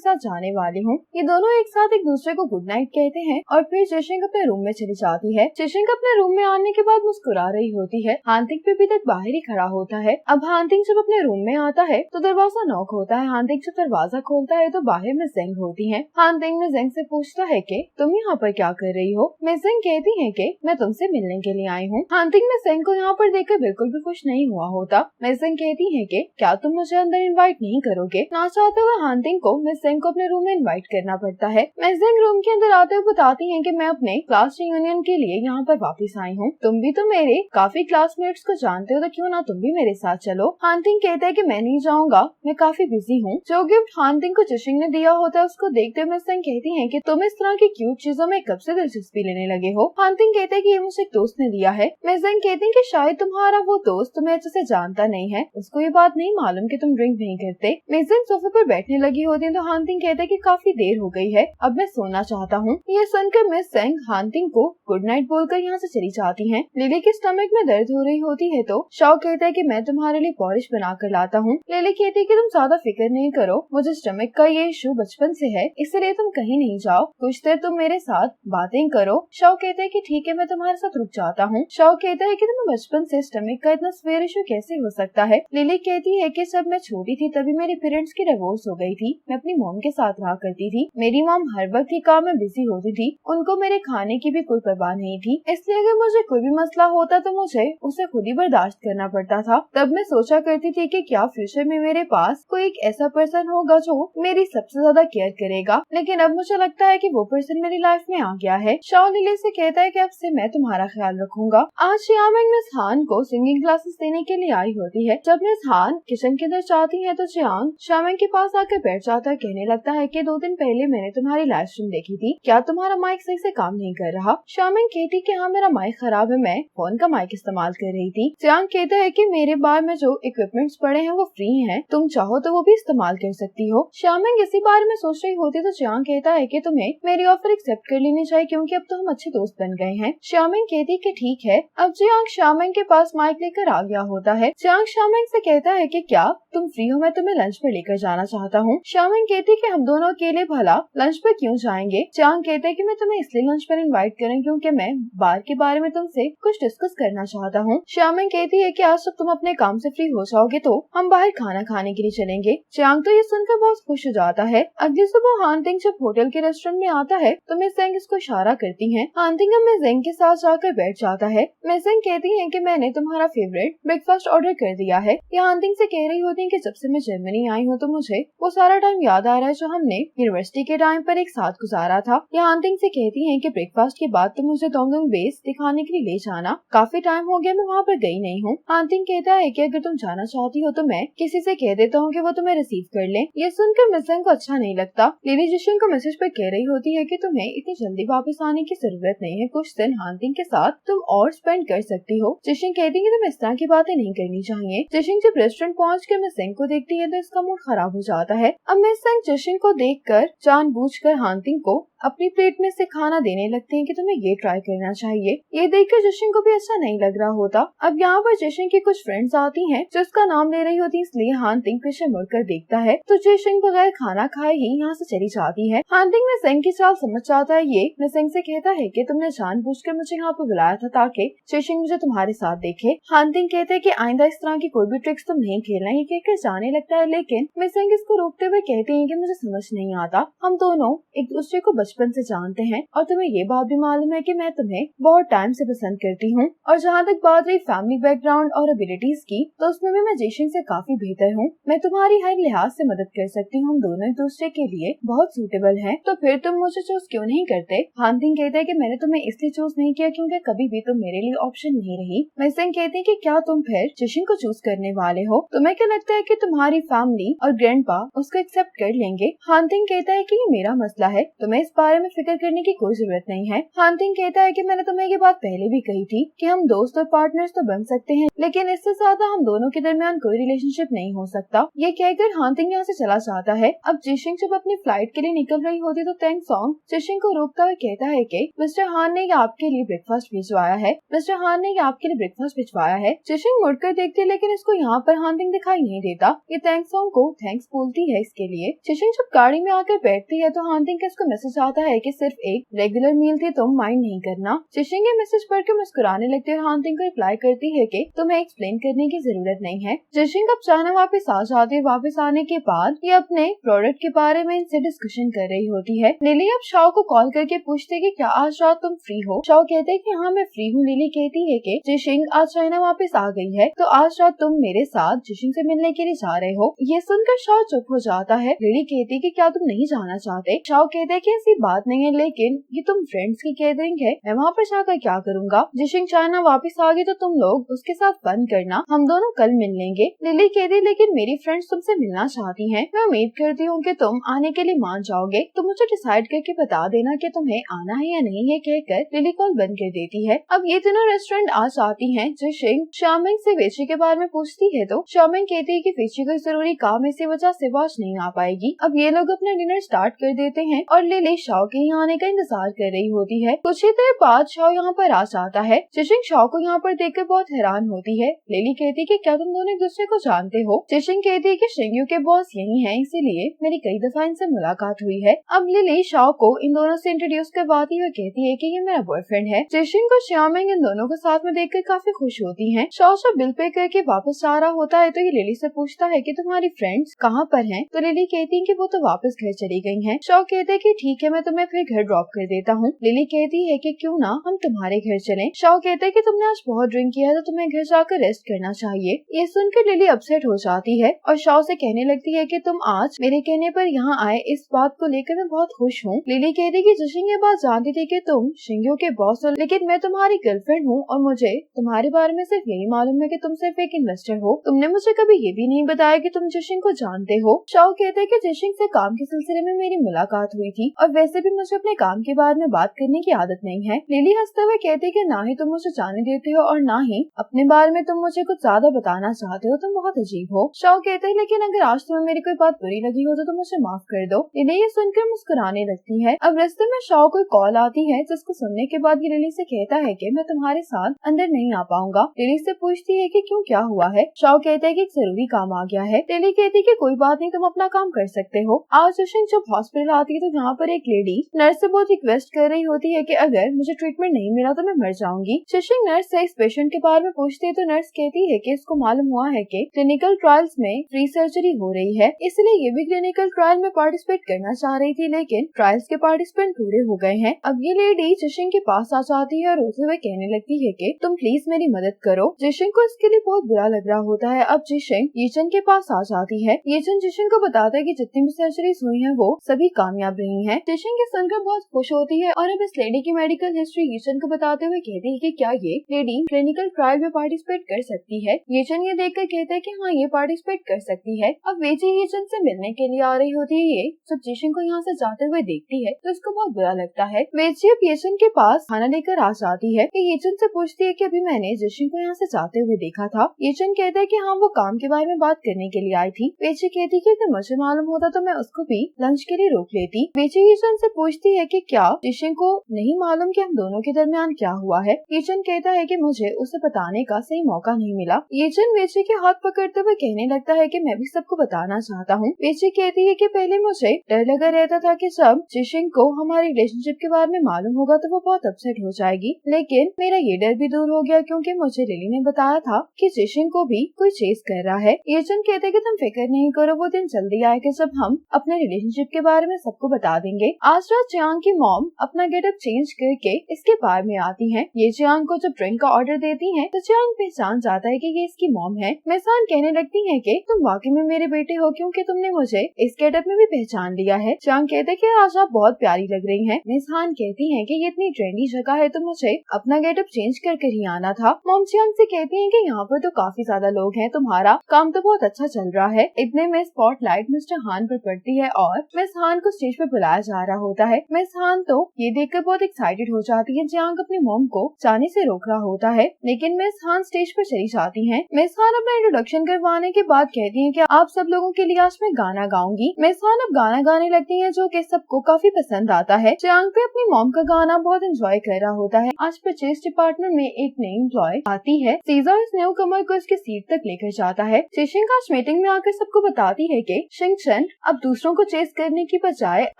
साथ जाने वाली हूँ। ये दोनों एक साथ एक दूसरे को गुड नाइट कहते हैं और फिर जिशिंग अपने रूम में चली जाती है। जिशिंग अपने रूम में आने के बाद मुस्कुरा रही होती है। हानतिंग भी तक बाहर ही खड़ा होता है। अब हानतिंग जब अपने रूम में आता है तो दरवाजा नॉक होता है। हानतिंग जब दरवाजा खोलता है तो बाहर मिस ज़ेंग होती है। हानतिंग मिस ज़ेंग से पूछता है कि तुम यहाँ पर क्या कर रही हो। मिस ज़ेंग कहती है कि मैं तुमसे मिलने के लिए आई हूँ। हानतिंग मिस ज़ेंग को यहाँ पर देखकर बिल्कुल भी खुश नहीं हुआ होता। मिस ज़ेंग कहती है कि क्या तुम मुझे अंदर इनवाइट नहीं करोगे। ना चाहते हुए हानतिंग को मिस ज़ेंग को अपने रूम में इनवाइट करना पड़ता है। मिस ज़ेंग रूम के अंदर आते हुए बताती है कि मैं अपने क्लास रियूनियन के लिए यहाँ पर वापस आई हूँ। तुम भी तो मेरे काफी क्लासमेट्स को जानते हो, तो क्यों ना तुम भी मेरे साथ चलो। हानतिंग कहता है कि मैं नहीं जाऊंगा, मैं काफी बिजी हूँ। जो गिफ्ट हानतिंग को जिशिंग ने दिया होता है उसको देखते हुए मिस ज़ेंग कहती है कि तुम इस तरह की क्यूट चीजों में कब से दिलचस्पी लेने लगे हो। हानतिंग कहता है कि ये मुझे एक दोस्त ने दिया है। मिस ज़ेंग कहती है कि शायद तुम्हारा वो दोस्त तुम्हें अच्छे से जानता नहीं है, उसको ये बात नहीं मालूम कि तुम ड्रिंक नहीं करते। मिस ज़ेंग सोफे पर बैठने लगी होती है तो हानतिंग कहता है कि काफी देर हो गई है, अब मैं सोना चाहता हूँ। ये सुनकर मिस ज़ेंग हानतिंग को गुड नाइट बोलकर यहाँ से चली जाती है। लिली के स्टमक में दर्द हो रही होती है तो शाओ कहता है कि मैं तुम्हारे लिए पॉरिश बना कर लाता हूँ। लिली कहती है कि तुम ज्यादा फिक्र नहीं करो, मुझे स्टमक का ये इशू बचपन से है, इसलिए तुम कहीं नहीं जाओ, कुछ देर तुम मेरे साथ बातें करो। शाओ कहता है कि ठीक है, मैं तुम्हारे साथ रुक जाता हूँ। शाओ कहता है कि तुम्हें बचपन से स्टमक का इतना सीवियर इशू कैसे हो सकता है। लिली कहती है कि जब मैं छोटी थी तभी मेरे पेरेंट्स की डिवोर्स हो गई थी, मैं अपनी मॉम के साथ रहा करती थी। मेरी मॉम हर वक्त ही काम में बिजी होती थी, उनको मेरे खाने की भी कोई परवाह नहीं थी, इसलिए अगर मुझे कोई भी मसला होता तो मुझे उसे खुद ही बर्दाश्त करना पड़ता था। तब मैं सोचा करती थी कि क्या फ्यूचर में मेरे पास कोई एक ऐसा पर्सन होगा जो मेरी सबसे ज्यादा केयर करेगा, लेकिन अब मुझे लगता है कि वो पर्सन मेरी लाइफ में आ गया है। शाओ लिली से कहता है कि अब से मैं तुम्हारा ख्याल रखूंगा। आज चियांग मिस हान को सिंगिंग क्लासेस देने के लिए आई होती है। जब मिस हान किचन के अंदर जाती है तो चियांग शामिंग के पास आकर बैठ जाता है। कहने लगता है कि 2 दिन पहले मैंने तुम्हारी लाइव स्ट्रीम देखी थी, क्या तुम्हारा माइक सही से काम नहीं कर रहा। शामिंग कहती कि हाँ मेरा माइक खराब है, मैं फोन का माइक इस्तेमाल कर रही थी। चियांग कहता है कि मेरे बार में जो इक्विपमेंट्स पड़े हैं वो फ्री हैं, तुम चाहो तो वो भी इस्तेमाल कर सकती हो। शामिंग इसी बारे में सोच रही होती तो चियांग कहता है कि तुम्हें मेरी ऑफर एक्सेप्ट कर लेनी चाहिए क्योंकि अब तो हम अच्छे दोस्त बन गए हैं। शामिंग कहती कि ठीक है। अब चियांग शामिंग के पास माइक लेकर आ गया होता है। चियांग शामिंग से कहता है कि क्या तुम फ्री हो, मैं तुम्हें लंच पर लेकर जाना चाहता हूँ। शामिंग कहती कि हम दोनों अकेले भला लंच पर क्यों जाएंगे। चियांग कहते हैं कि मैं तुम्हें इसलिए लंच पर इनवाइट करूँ क्योंकि मैं बार के बारे में तुमसे कुछ डिस्कस करना चाहता हूँ। शामिंग कहती है कि आज जब तुम अपने काम से फ्री हो जाओगे तो हम बाहर खाना खाने के लिए चलेंगे। चियांग तो ये सुनकर बहुत खुश हो जाता है। अगली सुबह हानतिंग जब होटल के रेस्टोरेंट में आता है तो मिस ज़ेंग इसको इशारा करती है। हानतिंग मिस ज़ेंग के साथ जाकर बैठ जाता है। मिस ज़ेंग कहती है कि मैंने तुम्हारा फेवरेट ब्रेकफास्ट ऑर्डर कर दिया है। ये हानतिंग से कह रही होती है कि जब से मैं जर्मनी आई हूँ तो मुझे वो सारा टाइम याद आ रहा है जो हमने यूनिवर्सिटी के टाइम पर एक साथ गुजारा था। ये हानतिंग से कहती है कि ब्रेकफास्ट के बाद तुम मुझे डोंगोंग बेस दिखाने के लिए ले जाना, काफी टाइम हो गया मैं वहाँ पर गई नहीं हूँ। हानतिंग कहता है कि अगर तुम जाना चाहती हो तो मैं किसी से कह देता हूँ कि वो तुम्हें रिसीव कर ले। ये सुनकर मिस ज़ेंग को अच्छा नहीं लगता। लिली जिशिंग को मैसेज पर कह रही होती है कि तुम्हें इतनी जल्दी वापस आने की जरूरत नहीं है, कुछ दिन हानतिंग के साथ तुम और स्पेंड कर सकती हो। जिशिंग कहती है कि तुम इस तरह की बातें नहीं करनी चाहिए। जिशिंग जब रेस्टोरेंट पहुँच कर मिस ज़ेंग को देखती है तो इसका मूड खराब हो जाता है। अब मिस ज़ेंग जिशिंग को देखकर जानबूझकर हानतिंग को अपनी प्लेट में से खाना देने लगते हैं कि तुम्हें ये ट्राई करना चाहिए। ये देखकर जिशिंग को भी अच्छा नहीं लग रहा होता। अब यहाँ पर जिशिंग की कुछ फ्रेंड्स आती हैं जो उसका नाम ले रही होती है, इसलिए हानतिंग पीछे मुड़कर देखता है तो जिशिंग बगैर खाना खाए ही यहाँ से चली जाती है। हानतिंग मिस ज़ेंग की चाल समझ जाता है। ये मिस ज़ेंग से कहता है कि तुमने जानबूझकर मुझे यहाँ पर बुलाया था ताकि जिशिंग मुझे तुम्हारे साथ देखे। हानतिंग कहते हैं कि आइंदा इस तरह की कोई भी ट्रिक्स तुम नहीं खेलना। ये कहकर जाने लगता है लेकिन मिस ज़ेंग इसको रोकते हुए कहती है कि मुझे समझ नहीं आता, हम दोनों एक दूसरे को बचपन से जानते हैं और तुम्हें ये बात भी मालूम है कि मैं तुम्हें बहुत टाइम से पसंद करती हूँ, और जहाँ तक बात रही फैमिली बैकग्राउंड और एबिलिटीज की तो उसमें भी मैं जिशिंग से काफी बेहतर हूँ, मैं तुम्हारी हर लिहाज से मदद कर सकती हूँ, हम दोनों एक दूसरे के लिए बहुत सूटेबल हैं, तो फिर तुम मुझे चूज क्यों नहीं करते। हानतिंग कहते हैं कि मैंने तुम्हें इसलिए चूज नहीं किया क्योंकि कभी भी तुम मेरे लिए ऑप्शन नहीं रही। मिस ज़ेंग कहती है कि क्या तुम फिर जिशिंग को चूज करने वाले हो, तुम्हें क्या लगता है कि तुम्हारी फैमिली और ग्रैंडपा उसको एक्सेप्ट कर लेंगे। हानतिंग कहता है कि ये मेरा मसला है, तुम्हें इस बारे में फिक्र करने की कोई जरूरत नहीं है। हांटिंग कहता है कि मैंने तुम्हें ये बात पहले भी कही थी कि हम दोस्त और पार्टनर्स तो बन सकते हैं, लेकिन इससे ज्यादा हम दोनों के दरमियान कोई रिलेशनशिप नहीं हो सकता। ये कहकर हांटिंग यहाँ से चला जाता है। अब जिशिंग जब अपनी फ्लाइट के लिए निकल रही होती तो तेंग सोंग जिशिंग को रोकता हुए कहता है कि मिस्टर हान ने आपके लिए ब्रेकफास्ट भिजवाया है। मिस्टर हान ने आपके लिए ब्रेकफास्ट भिजवाया है। जिशिंग मुड़कर देखती है, लेकिन इसको यहाँ पर हांटिंग दिखाई नहीं देता। ये तेंग सोंग को थैंक्स बोलती है इसके लिए। जिशिंग जब गाड़ी में आकर बैठती है तो हांटिंग का इसको मैसेज आता है कि सिर्फ एक रेगुलर मील थी, तुम माइंड नहीं करना। जिशिंग ये मैसेज पढ़कर मुस्कुराने लगती है और हांटिंग को रिप्लाई करती है कि तुम्हें एक्सप्लेन करने की जरूरत नहीं है। जिशिंग अब चाइना वापस आ जाती है। वापस आने के बाद ये अपने प्रोडक्ट के बारे में इनसे डिस्कशन कर रही होती है। लिली अब शाओ को कॉल करके पूछते कि क्या आज रात तुम फ्री हो। शाओ कहते हैं कि हाँ मैं फ्री हूँ। लिली कहती है कि जिशिंग आज चाइना वापस आ गई है, तो आज रात तुम मेरे साथ जिशिंग से मिलने के लिए जा रहे हो। ये सुनकर शाओ चुप हो जाता है। लिली कहती है कि क्या तुम नहीं जाना चाहते। शाओ कहते हैं कि ऐसी बात नहीं है, लेकिन ये तुम फ्रेंड्स की गैदरिंग है, मैं वहाँ पर जाकर क्या करूँगा। जिशिंग चाइना वापस आ गई तो तुम लोग उसके साथ फन करना, हम दोनों कल मिल लेंगे। लिली कहती है लेकिन मेरी फ्रेंड्स तुमसे मिलना चाहती हैं, मैं उम्मीद करती हूँ कि तुम आने के लिए मान जाओगे, तो मुझे डिसाइड करके बता देना कि तुम्हें आना है या नहीं। ये कहकर लिली कॉल बंद कर देती है। अब ये तीनों रेस्टोरेंट आ जाती हैं। जिशिंग शामिंग से वेची के बारे में पूछती है तो शामिंग कहती है कि वेची कोई जरूरी काम इसी वजह से आज नहीं आ पाएगी। अब ये लोग अपना डिनर स्टार्ट कर देते हैं और लिली शाओ के यहाँ आने का इंतजार कर रही होती है। कुछ ही देर बाद शाओ यहाँ पर आ जाता है। जिशिंग शाओ को यहाँ पर देखकर बहुत हैरान होती है। लिली कहती है कि क्या तुम दोनों एक दूसरे को जानते हो। जिशिंग कहती है कि शिंग्यू के बॉस यही हैं, इसीलिए मेरी कई दफा इनसे मुलाकात हुई है। अब लिली शाओ को इन दोनों से इंट्रोड्यूस करवाती हुई कहती है कि ये मेरा बॉयफ्रेंड है। जिशिंग को शामिंग इन दोनों को साथ में देखकर काफी खुश होती हैं। शाओ जब बिल पे करके वापस आ रहा होता है तो ये लिली से पूछता है कि तुम्हारी फ्रेंड्स कहाँ पर हैं। तो लिली कहती है कि वो तो वापस घर चली गई हैं। शाओ कहते हैं कि ठीक है, मैं तुम्हें फिर घर ड्रॉप कर देता हूँ। लिली कहती है कि क्यों ना हम तुम्हारे घर चलें। शाओ कहते हैं कि तुमने आज बहुत ड्रिंक किया है तो तुम्हें घर जाकर रेस्ट करना चाहिए। ये सुनकर लिली अपसेट हो जाती है और शाओ से कहने लगती है कि तुम आज मेरे कहने पर यहाँ आए, इस बात को लेकर मैं बहुत खुश हूँ। लिली कहती है कि जिशिंग ये बात जानती थी कि तुम शिंग्यू के बॉस हो, लेकिन मैं तुम्हारी गर्लफ्रेंड हूँ और मुझे तुम्हारे बारे में सिर्फ यही मालूम है कि तुम सिर्फ एक इन्वेस्टर हो। तुमने मुझे कभी ये भी नहीं बताया कि तुम जिशिंग को जानते हो। शाओ कहते हैं कि जिशिंग से काम के सिलसिले में मेरी मुलाकात हुई थी और वैसे भी मुझे अपने काम के बारे में बात करने की आदत नहीं है। लिली हंसते हुए कहती है कि ना ही तुम मुझे जाने देते हो और ना ही अपने बारे में तुम मुझे कुछ ज्यादा बताना चाहते हो, तुम बहुत अजीब हो। शाओ कहते हैं लेकिन अगर आज तुम्हें मेरी कोई बात बुरी लगी हो तो तुम मुझे माफ कर दो। लिली ये सुनकर मुस्कुराने लगती है। अब रास्ते में शाओ को कॉल आती है जिसको सुनने के बाद ये लिली से कहता है कि मैं तुम्हारे साथ अंदर नहीं आ पाऊंगा। लिली से पूछती है कि क्यों, क्या हुआ है। शाओ कहते हैं कि एक जरूरी काम आ गया है। लिली कहती है कि कोई बात नहीं, तुम अपना काम कर सकते हो। आज जिशिंग जब हॉस्पिटल आती है तो यहाँ पर एक लेडी नर्स से बहुत रिक्वेस्ट कर रही होती है कि अगर मुझे ट्रीटमेंट नहीं मिला तो मैं मर जाऊंगी। जिशिंग नर्स से इस पेशेंट के बारे में पूछती है तो नर्स कहती है कि इसको मालूम हुआ है कि क्लिनिकल ट्रायल्स में फ्री सर्जरी हो रही है, इसलिए ये भी क्लिनिकल ट्रायल में पार्टिसिपेट करना चाह रही थी, लेकिन ट्रायल्स के पार्टिसिपेंट पूरे हो गए हैं। अब ये लेडी जिशिंग के पास आ जाती है और रोते हुए कहने लगती है कि तुम प्लीज मेरी मदद करो। जिशिंग को इसके लिए बहुत बुरा लग रहा होता है। अब जिशिंग यीचन के पास आ जाती है। यीचन जिशिंग को बताता है कि जितनी भी सर्जरीज हुई हैं वो सभी कामयाब रही हैं। जिशिंग ये सुनकर बहुत खुश होती है और अब इस लेडी की मेडिकल हिस्ट्री यीचन को बताते हुए कहती है कि क्या ये लेडी क्लिनिकल ट्रायल में पार्टिसिपेट कर सकती है। यीचन ये देखकर कहता है कि हाँ ये पार्टिसिपेट कर सकती है। अब वेजी यीचन से मिलने के लिए आ रही होती है। ये जब जिशिंग को यहाँ से जाते हुए देखती है तो इसको बहुत बुरा लगता है। वेजी अब यीचन के पास खाना लेकर आ जाती है। यीचन से पूछती है कि अभी मैंने जिशिंग को यहाँ से जाते हुए देखा था। यीचन कहता है कि हाँ वो काम के बारे में बात करने के लिए आई थी। वेजी कहती है कि अगर मुझे मालूम होता तो मैं उसको भी लंच के लिए रोक लेती। वेजी यीचन से पूछती है कि क्या जिशिंग को नहीं मालूम कि हम दोनों के दरमियान क्या हुआ है। यीचन कहता है कि मुझे उसे बताने का सही मौका नहीं मिला। यीचन वेजी के हाथ पकड़ते हुए कहने लगता है कि मैं भी सबको बताना चाहता हूँ। वेजी कहती है कि पहले मुझे डर लगा रहता था कि जब जिशिंग को हमारी रिलेशनशिप के बारे में मालूम होगा तो वो बहुत अपसेट हो जाएगी, लेकिन मेरा ये डर भी दूर हो गया क्योंकि मुझे लिली ने बताया था कि जिशिंग को भी कोई चेस कर रहा है। यीचन कहते कि तुम फिक्र नहीं करो, वो दिन जल्दी आएगा जब हम अपने रिलेशनशिप के बारे में सबको बता देंगे। आज रात जियांग की मॉम अपना गेटअप चेंज करके इसके बार में आती है। ये जियांग को जब ड्रिंक का ऑर्डर देती है तो जियांग पहचान जाता है कि ये इसकी मॉम है। मेसान कहने लगती है कि तुम वाकई में मेरे बेटे हो क्योंकि तुमने मुझे इस गेटअप में भी पहचान लिया है। जियांग कहते कि आज आप बहुत प्यारी लग रही हैं। मेसान कहती है कि ये इतनी ट्रेंडी जगह है तो मुझे अपना गेटअप चेंज करके ही आना था। मॉम जियांग से कहती है कि यहाँ पर तो काफी ज्यादा लोग हैं, तुम्हारा काम तो बहुत अच्छा चल रहा है। इतने में स्पॉटलाइट मिस्टर हान पर पड़ती है और मिस हान को स्टेज पर बुलाया जा रहा होता है। मिस हान तो ये देखकर बहुत एक्साइटेड हो जाती है। जियांग अपनी मॉम को जाने से रोक रहा होता है, लेकिन मिस हान स्टेज पर चली जाती हैं। मिस हान अपना इंट्रोडक्शन करवाने के बाद कहती हैं कि आप सब लोगों के लिए आज मैं गाना गाऊंगी। मिस हान अब गाना गाने लगती है, जो कि सबको काफी पसंद आता है। जियांग भी अपनी मॉम का गाना बहुत एंजॉय कर रहा होता है। आज परचेज डिपार्टमेंट में एक नई एम्प्लॉय आती है। सीजर इस न्यू कमर को उसकी सीट तक लेकर जाता है। जिशिंग आज मीटिंग में आकर सबको बताती है कि शिंगचन अब दूसरों को चेस करने की बजाय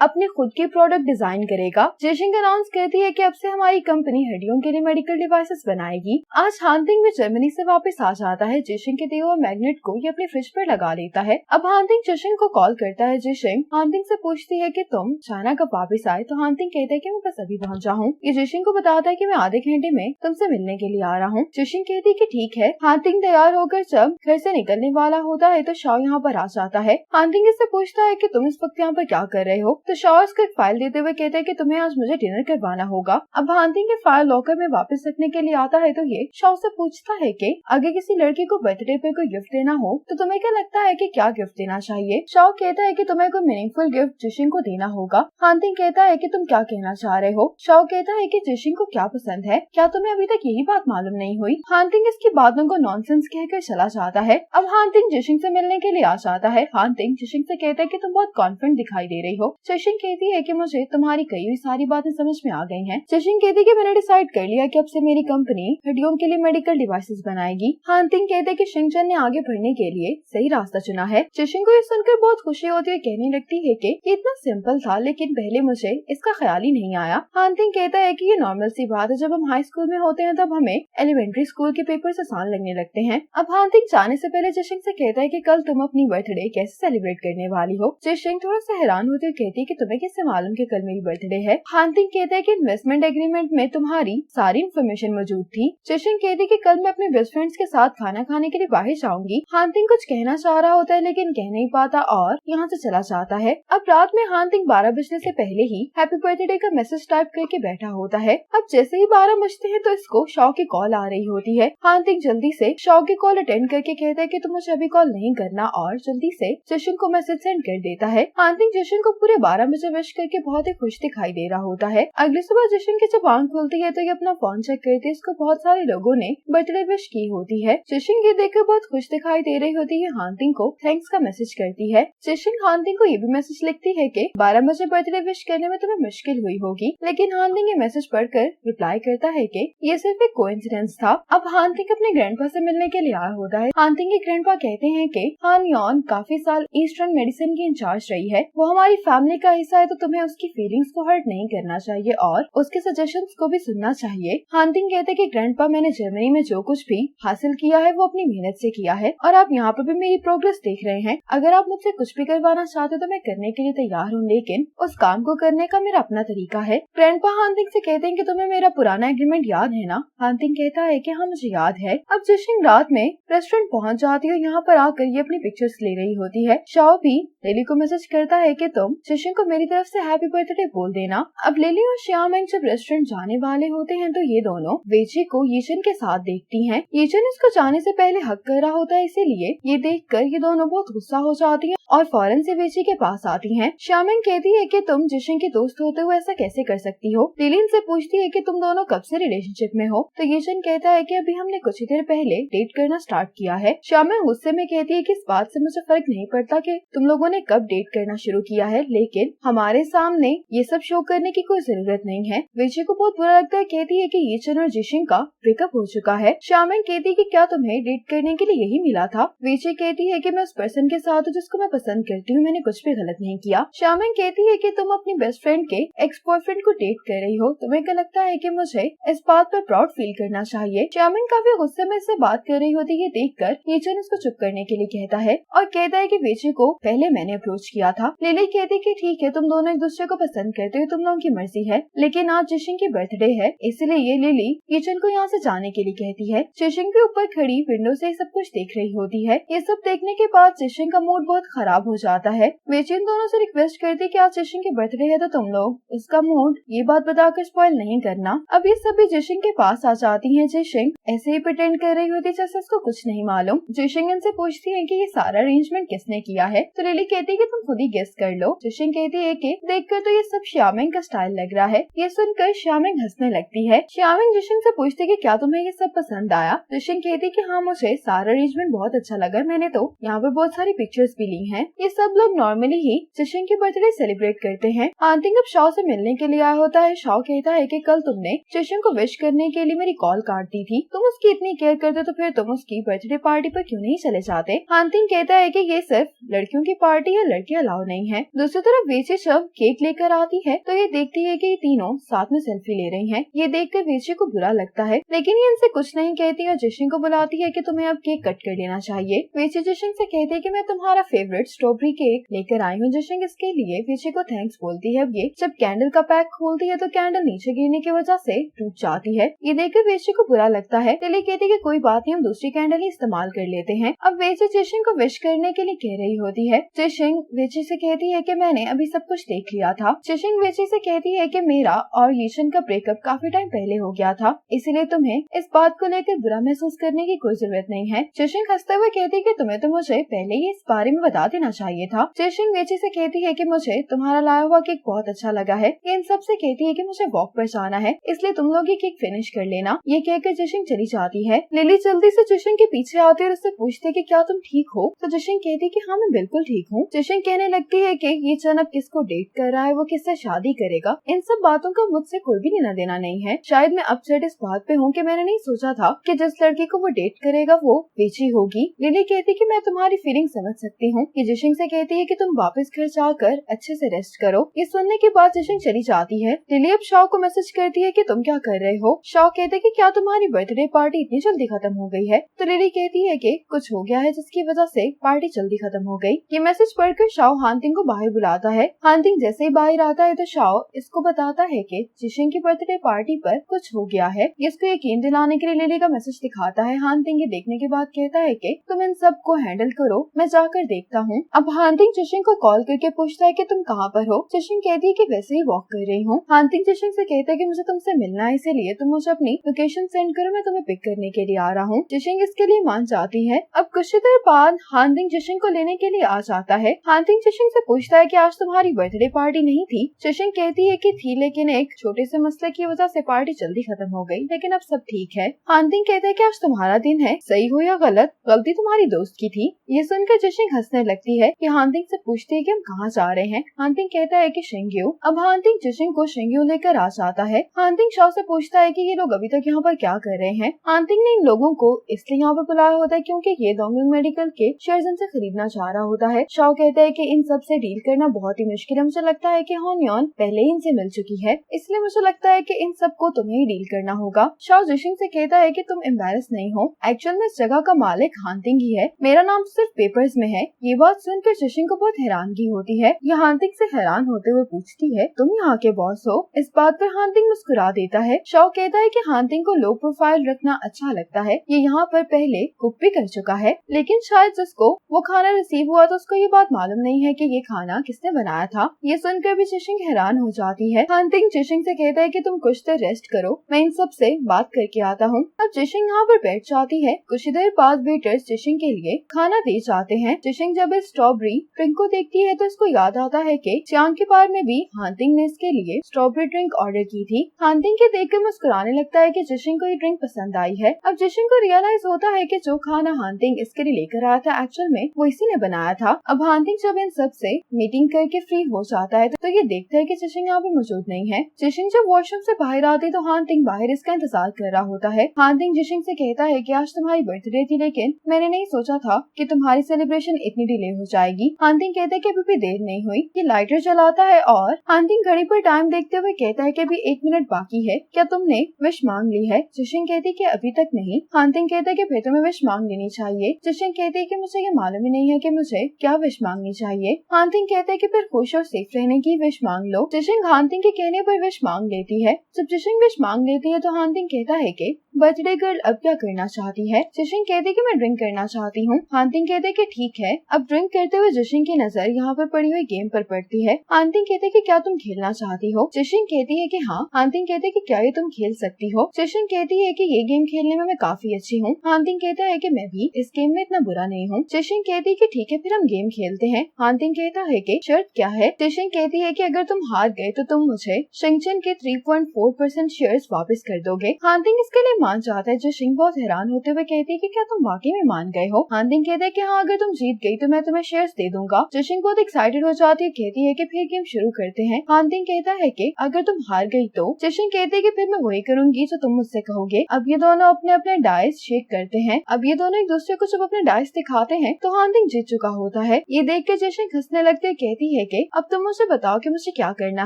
अपने खुद के प्रोडक्ट डिजाइन करेगा। जिशिंग अनाउंस करती है कि अब से हमारी कंपनी हड्डियों के लिए मेडिकल डिवाइसेस बनाएगी। आज हानतिंग भी जर्मनी से वापस आ जाता है। जिशिंग के दिए हुए मैग्नेट को ये अपने फ्रिज पर लगा लेता है। अब हानतिंग जिशिंग को कॉल करता है। जिशिंग हानतिंग से पूछती है कि तुम चाइना कब वापस आए, तो हानतिंग कहता है कि मैं बस अभी पहुंचा हूँ। ये जिशिंग को बताता है कि मैं आधे घंटे में तुमसे मिलने के लिए आ रहा हूँ। जिशिंग कहती है कि ठीक है। हानतिंग तैयार होकर जब घर से निकलने वाला होता है तो शाओ यहाँ पर आ जाता है। हानतिंग इससे पूछता है कि तुम इस वक्त यहाँ पर क्या कर रहे हो, तो शाओ इसको एक फाइल देते हुए कहते हैं कि तुम्हें आज मुझे डिनर करवाना होगा। अब हानतिंग के फाइल लॉकर में वापस रखने के लिए आता है तो ये शाओ से पूछता है कि अगर किसी लड़की को बर्थडे पे कोई गिफ्ट देना हो तो तुम्हें क्या लगता है कि क्या गिफ्ट देना चाहिए। शाओ कहता है कि तुम्हें कोई मीनिंगफुल गिफ्ट जिशिंग को देना होगा। हानतिंग कहता है कि तुम क्या कहना चाह रहे हो। शाओ कहता है कि जिशिंग को क्या पसंद है, क्या तुम्हें अभी तक यही बात मालूम नहीं हुई। हानतिंग इसकी बातों को नॉनसेंस कहकर चला जाता है। अब हानतिंग जिशिंग से मिलने के लिए आ जाता है। हानतिंग जिशिंग से कहता है कि तुम बहुत कॉन्फिडेंट दिखाई दे रही हो। जिशिंग कहती है कि मुझे तुम्हारी कही हुई सारी बातें समझ में आ गई हैं। जिशिंग कहती है कि मैंने डिसाइड कर लिया कि अब से मेरी कंपनी हड्डियों के लिए मेडिकल डिवाइसेस बनाएगी। हानतिंग कहते हैं कि शिंगचन ने आगे बढ़ने के लिए सही रास्ता चुना है। जिशिंग को ये सुनकर बहुत खुशी होती है। कहने लगती है कि ये इतना सिंपल था, लेकिन पहले मुझे इसका ख्याल ही नहीं आया। हानतिंग कहता है कि ये नॉर्मल सी बात है, जब हम हाई स्कूल में होते हैं तब हमें एलिमेंट्री स्कूल के पेपर आसान लगने लगते हैं। अब हानतिंग जाने से पहले जिशिंग से कहता है कि कल तुम अपनी बर्थडे कैसे सेलिब्रेट करने वाली हो। जिशिंग थोड़ा सा हैरान होती है, कहती है कि तुम्हें कैसे मालूम कि कल मेरी बर्थडे है। हानतिंग कहता है कि इन्वेस्टमेंट एग्रीमेंट में तुम्हारी सारी इन्फॉर्मेशन मौजूद थी। जिशिंग कहती है कि कल मैं अपने बेस्ट फ्रेंड्स के साथ खाना खाने के लिए बाहर जाऊंगी। हानतिंग कुछ कहना चाह रहा होता है लेकिन कह नहीं पाता और यहाँ से चला जाता है। अब रात में हानतिंग 12 बजने से पहले ही हैप्पी बर्थडे का मैसेज टाइप करके बैठा होता है। अब जैसे ही 12 बजते हैं तो इसको शाओ की कॉल आ रही होती है। हानतिंग जल्दी से शाओ की कॉल अटेंड करके कहता है कि तुम मुझे अभी कॉल नहीं करना और जल्दी से जिशिंग को मैसेज सेंड कर देता है। हानतिंग जिशिंग को पूरे 12 बजे विश करके बहुत ही खुश दिखाई दे रहा होता है। अगली सुबह जिशिंग की जब आंख खुलती है तो ये अपना फोन चेक करती है। इसको बहुत सारे लोगों ने बर्थडे विश की होती है। जिशिंग ये देखकर बहुत खुश दिखाई दे रही होती है। हानतिंग को थैंक्स का मैसेज करती है। जिशिंग हानतिंग को ये भी मैसेज लिखती है कि 12 बजे बर्थडे विश करने में तुम्हें मुश्किल हुई होगी, लेकिन हानतिंग ये मैसेज पढ़कर रिप्लाई करता है कि ये सिर्फ एक कोइंसिडेंस था। अब हानतिंग अपने ग्रैंडपा से मिलने के लिए आया होता है। हानतिंग के ग्रैंडपा कहते हैं कि हान यॉन काफी साल ईस्टर्न मेडिसिन की इंचार्ज रही है, वो हमारी फैमिली का हिस्सा है, तो तुम्हें उसकी फीलिंग्स को हर्ट नहीं करना चाहिए और उसके सजेशंस को भी सुनना चाहिए। हानतिंग कहते हैं कि ग्रैंडपा मैंने जर्मनी में जो कुछ भी हासिल किया है वो अपनी मेहनत से किया है और आप यहाँ पर भी मेरी प्रोग्रेस देख रहे हैं। अगर आप मुझसे कुछ भी करवाना चाहते तो मैं करने के लिए तैयार हूँ, लेकिन उस काम को करने का मेरा अपना तरीका है। ग्रैंडपा हानतिंग से कहते हैं कि तुम्हें मेरा पुराना एग्रीमेंट याद है ना। हानतिंग कहता है कि हाँ मुझे याद है। अब जिशिंग रात में रेस्टोरेंट पहुँच जाती है। यहाँ पर आकर ये अपनी पिक्चर्स ले रही होती है। शाओ भी लिली को मैसेज करता है कि तुम जिशिंग को मेरी तरफ से हैप्पी बर्थडे बोल देना। अब लिली और श्यामेंग जब रेस्टोरेंट जाने वाले होते हैं तो ये दोनों वेजी को यीचन के साथ देखती हैं। यीचन इसको जाने से पहले हक कर रहा होता है, इसीलिए ये देखकर ये दोनों बहुत गुस्सा हो जाती हैं और फौरन से वेजी के पास आती हैं। श्यामेंग कहती है कि तुम जिशिंग के दोस्त होते हुए ऐसा कैसे कर सकती हो। लिली इनसे पूछती है कि तुम दोनों कब से रिलेशनशिप में हो, तो यीचन कहता है कि अभी हमने कुछ ही देर पहले डेट करना स्टार्ट किया है। श्यामेंग गुस्से में कहती है कि इस बात से मुझे फर्क नहीं पड़ता कि तुम लोगों ने कब डेट करना शुरू किया है, लेकिन हमारे सामने ये सब शो करने की कोई जरूरत नहीं है। वेजी को बहुत बुरा लगता है, कहती है कि यीचन और जिशिंग का ब्रेकअप हो चुका है। श्यामेंग कहती है कि क्या तुम्हें डेट करने के लिए यही मिला था। वेजी कहती है कि मैं उस पर्सन के साथ हूँ जिसको मैं पसंद करती हूँ, मैंने कुछ भी गलत नहीं किया। श्यामेंग कहती है कि तुम अपनी बेस्ट फ्रेंड के एक्स बॉयफ्रेंड को डेट कर रही हो, तुम्हें क्या लगता है कि मुझे इस बात पर प्राउड फील करना चाहिए। श्यामेंग काफी गुस्से में इससे बात कर रही होती है। देखकर यीचन इसको चुप करने के लिए कहता है और कहता है कि वेजी को पहले मैंने अप्रोच किया था। लिली कहती कि ठीक है, तुम दोनों एक दूसरे को पसंद करते हो, तुम लोगों की मर्जी है, लेकिन आज जिशिंग की बर्थडे है, इसलिए लिली यीचन को यहाँ से जाने के लिए कहती है। जिशिंग के ऊपर खड़ी विंडो से सब कुछ देख रही होती है। ये सब देखने के बाद जिशिंग का मूड बहुत खराब हो जाता है। वेजी इन दोनों से रिक्वेस्ट करती कि आज जिशिंग की बर्थडे है तो तुम लोग उसका मूड ये बात बताकर स्पॉइल नहीं करना। अब ये सभी जिशिंग के पास आ जाती है। जिशिंग ऐसे ही प्रिटेंड कर रही होती जैसे उसको कुछ नहीं मालूम। जिशिंग इनसे पूछती है कि ये सारा अरेंजमेंट किसने किया है, तो लिली कहती है कि तुम खुद ही गेस कर लो। जिशिंग कहती है कि देखकर तो ये सब श्यामिंग का स्टाइल लग रहा है। ये सुनकर श्यामिंग हंसने लगती है। श्यामिंग जिशिंग से पूछती कि क्या तुम्हें ये सब पसंद आया। जिशिंग कहती कि हाँ, मुझे सारा अरेंजमेंट बहुत अच्छा लगा, मैंने तो यहाँ पे बहुत सारी पिक्चर्स भी ली हैं। ये सब लोग नॉर्मली ही जिशिंग की बर्थडे सेलिब्रेट करते हैं। हांतिंग अब शाओ से मिलने के लिए आया होता है। शाओ कहता है कि कल तुमने जिशिंग को विश करने के लिए मेरी कॉल काट दी थी, तुम उसकी इतनी केयर करते तो फिर तुम उसकी बर्थडे पार्टी पर क्यों नहीं चले जाते। हांतिंग कहता है कि ये सिर्फ लड़कियों की पार्टी है, लड़के अलाउ नहीं है। दूसरी तरफ वेची शव केक लेकर आती है तो ये देखती है कि ये तीनों साथ में सेल्फी ले रही हैं। ये देखकर वेची को बुरा लगता है, लेकिन ये इनसे कुछ नहीं कहती और जिशिंग को बुलाती है कि तुम्हें अब केक कट कर लेना चाहिए। वेची जिशिंग से कहती है कि मैं तुम्हारा फेवरेट स्ट्रॉबेरी केक लेकर आई हूँ। जिशिंग इसके लिए वेची को थैंक्स बोलती है। अब ये जब कैंडल का पैक खोलती है तो कैंडल नीचे गिरने की वजह से टूट जाती है। ये देखकर वेची को बुरा लगता है। लिली कहती है कि कोई बात नहीं, हम दूसरी कैंडल ही इस्तेमाल कर लेते हैं। अब वेची जिशिंग को विश करने के लिए कह रही होती है। जिशिंग वेची से कहती है कि मैंने अभी सब कुछ देख लिया था। जिशिंग वेची से कहती है कि मेरा और यीशन का ब्रेकअप काफी टाइम पहले हो गया था, इसीलिए तुम्हें इस बात को लेकर बुरा महसूस करने की कोई जरूरत नहीं है। जिशिंग हंसते हुए कहती है कि तुम्हें तो मुझे पहले ही इस बारे में बता देना चाहिए था। जिशिंग वेची से कहती है कि मुझे तुम्हारा लाया हुआ केक बहुत अच्छा लगा है। ये इन सब से कहती है कि मुझे वॉक पर जाना है, इसलिए तुम लोग ये केक फिनिश कर लेना। ये कहकर जिशिंग चली जाती है। लिली जल्दी से जिशिंग के पीछे आती है और उससे पूछती है कि क्या तुम ठीक हो। तो जिशिंग कहती है कि हाँ, मैं बिल्कुल ठीक हूँ। जिशिंग कहने लगती है कि ये चन अब किसको डेट कर रहा है, वो किससे शादी करेगा, इन सब बातों का मुझसे कोई भी लेना देना नहीं है। शायद मैं अपसेट इस बात पे हूँ कि मैंने नहीं सोचा था कि जिस लड़की को वो डेट करेगा वो वेची होगी। लिली कहती है कि मैं तुम्हारी फीलिंग समझ सकती हूँ। ये जिशिंग से कहती है कि तुम वापस घर जाकर अच्छे से रेस्ट करो। ये सुनने के बाद जिशिंग चली जाती है। लिली अब शाओ को मैसेज करती है कि तुम क्या कर रहे हो। शाओ कहते हैं कि क्या तुम्हारी बर्थडे पार्टी इतनी जल्दी खत्म हो गई है। तो लिली कहती है कि कुछ हो गया है जिसकी वजह से पार्टी जल्दी खत्म हो गई। ये मैसेज पढ़कर शाओ हांतिंग को बाहर बुलाता है। हांतिंग जैसे ही बाहर आता है तो शाओ इसको बताता है कि जिशिंग की बर्थडे पार्टी पर कुछ हो गया है। इसको यकीन दिलाने के लिए लिली का मैसेज दिखाता है। हांतिंग ये देखने के बाद कहता है कि तुम इन सब को हैंडल करो, मैं जाकर देखता हूँ। अब हांतिंग जिशिंग को कॉल करके पूछता है कि तुम कहाँ पर हो। जिशिंग कहती है कि वैसे ही वॉक कर रही हूँ। हांतिंग जिशिंग से कहता है कि मुझे तुमसे मिलना है, इसीलिए तुम मुझे अपनी लोकेशन सेंड करो, मैं तुम्हें पिक करने के लिए आ रहा हूँ। जिशिंग इसके लिए मान जाती है। अब कुछ देर बाद हांतिंग जिशिंग को लेने के लिए आ जाता है। हांतिंग जिशिंग से पूछता है कि आज तुम्हारी बर्थडे पार्टी नहीं थी। जिशिंग कहती है कि थी, लेकिन एक छोटे से मसले की वजह से पार्टी जल्दी खत्म हो गई, लेकिन अब सब ठीक है। हांतिंग कहते हैं कि आज तुम्हारा दिन है, सही हो या गलत, गलती तुम्हारी दोस्त की थी। ये सुनकर जिशिंग हंसने लगती है। कि हांतिंग से पूछती है कि हम कहाँ जा रहे हैं। हांतिंग कहता है कि शिंग्यू। अब हांतिंग जिशिंग को शिंग्यू लेकर आ जाता है। हांतिंग शाओ से पूछता है कि ये लोग अभी तक यहाँ पर क्या कर रहे हैं। हांतिंग ने इन लोगों को इसलिए यहाँ पर बुलाया होता है क्योंकि ये डोंगमिंग मेडिकल के शेयर्स इनसे खरीदना चाह रहा होता है। शाओ कहता है कि इन सब से डील करना बहुत ही मुश्किल है, मुझे लगता है कि होनयोन पहले ही इनसे मिल चुकी है, इसलिए मुझे लगता है कि इन सबको तुम्हें ही डील करना होगा। शाओ जिशिंग से कहता है कि तुम एम्बैरस नहीं हो, एक्चुअल में इस जगह का मालिक हांतिंग ही है, मेरा नाम सिर्फ पेपर्स में है। ये बात सुनकर जिशिंग को बहुत हैरानगी होती है। ये हांतिंग से हैरान होते हुए पूछती है, तुम यहाँ के बॉस हो। इस बात पर हांतिंग मुस्कुरा देता है। शाओ कहता है कि हांतिंग को लो प्रोफाइल रखना अच्छा लगता है, ये यहाँ पर पहले कुक भी कर चुका है, लेकिन शायद जिसको वो खाना रिसीव हुआ तो उसको ये बात मालूम नहीं है कि ये खाना किसने बनाया था। ये सुनकर भी जिशिंग हैरान हो जाती है। हांतिंग जिशिंग से कहता है कि तुम कुछ देर रेस्ट करो, मैं इन सब से बात करके आता हूँ। अब जिशिंग यहाँ पर बैठ जाती है। कुछ देर बाद वेटर्स जिशिंग के लिए खाना दे जाते हैं। जिशिंग जब इस स्ट्रॉबेरी ड्रिंक को देखती है तो इसको याद आता है कि चांग के पार में भी हांतिंग ने इसके लिए स्ट्रॉबेरी ड्रिंक ऑर्डर की थी। हांतिंग के देखकर मुस्कुराने लगता है कि जिशिंग को ये ड्रिंक पसंद आई है। अब जिशिंग को रियलाइज होता है कि जो खाना हांतिंग इसके लिए लेकर आया था एक्चुअल में वो इसी ने बनाया था। अब हांतिंग जब इन सब से मीटिंग करके फ्री हो जाता है तो ये देखता है कि जिशिंग यहाँ पे मौजूद नहीं है। जिशिंग जब वॉशरूम से बाहर आती तो हांतिंग बाहर इसका इंतजार कर रहा होता है। हांतिंग जिशिंग से कहता है कि आज तुम्हारी बर्थडे थी, लेकिन मैंने नहीं सोचा था कि तुम्हारी सेलिब्रेशन इतनी डिले हो जाएगी। हांतिंग कहता है कि अभी भी देर नहीं हुई। ये लाइटर जलाता है और हांतिंग घड़ी पर टाइम देखते हुए कहता है कि अभी 1 मिनट बाकी है, क्या तुमने विश मांग ली है। जिशिंग कहती है कि अभी तक नहीं। हांतिंग कहता है कि फिर तुम्हें विश मांग लेनी चाहिए। जिशिंग कहती है कि मुझे ये मालूम ही नहीं है कि मुझे क्या विश मांगनी चाहिए। हांतिंग कहता है कि फिर खुश और सेफ रहने की विश मांग लो। जिशिंग हांतिंग के कहने पर विश मांग लेती है। जब जिशिंग विश मांग लेती है तो हांतिंग कहता है कि बर्थडे गर्ल अब क्या करना चाहती है? जिशिंग कहती कि मैं ड्रिंक करना चाहती हूँ। हानतिंग कहते कि ठीक है। अब ड्रिंक करते हुए जिशिंग की नजर यहाँ पर पड़ी हुई गेम पर पड़ती है। हानतिंग कहते कि क्या तुम खेलना चाहती हो? जिशिंग कहती है कि हाँ। हानतिंग कहते कि क्या ये तुम खेल सकती हो? जिशिंग कहती है कि ये गेम खेलने में मैं काफी अच्छी हूँ। हानतिंग कहता है कि मैं भी इस गेम में इतना बुरा नहीं हूँ। जिशिंग कहती है कि ठीक है, फिर हम गेम खेलते हैं। हानतिंग कहता है कि शर्त क्या है? जिशिंग कहती है कि अगर तुम हार गए तो तुम मुझे शिंगचन के 3.4% शेयर्स वापस कर दोगे। हानतिंग इसके लिए मान जाता है। जिशिंग बहुत हैरान होते हुए कहती है कि क्या तुम वाकई में मान गए हो? हानतिंग कहते है कि हाँ, अगर तुम जीत गई तो मैं तुम्हें शेयर्स दे दूंगा। जिशिंग बहुत एक्साइटेड हो जाती है, कहती है कि फिर गेम शुरू करते हैं। हानतिंग कहता है कि अगर तुम हार गई तो? जिशिंग कहती है कि फिर मैं वही करूंगी जो तुम मुझसे कहोगे। अब ये दोनों अपने अपने डाइस शेक करते हैं। अब ये दोनों एक दूसरे को जब अपने डाइस दिखाते हैं तो हानतिंग जीत चुका होता है। ये देख के जिशिंग हंसने लगती है, कहती है कि अब तुम मुझे बताओ कि मुझे क्या करना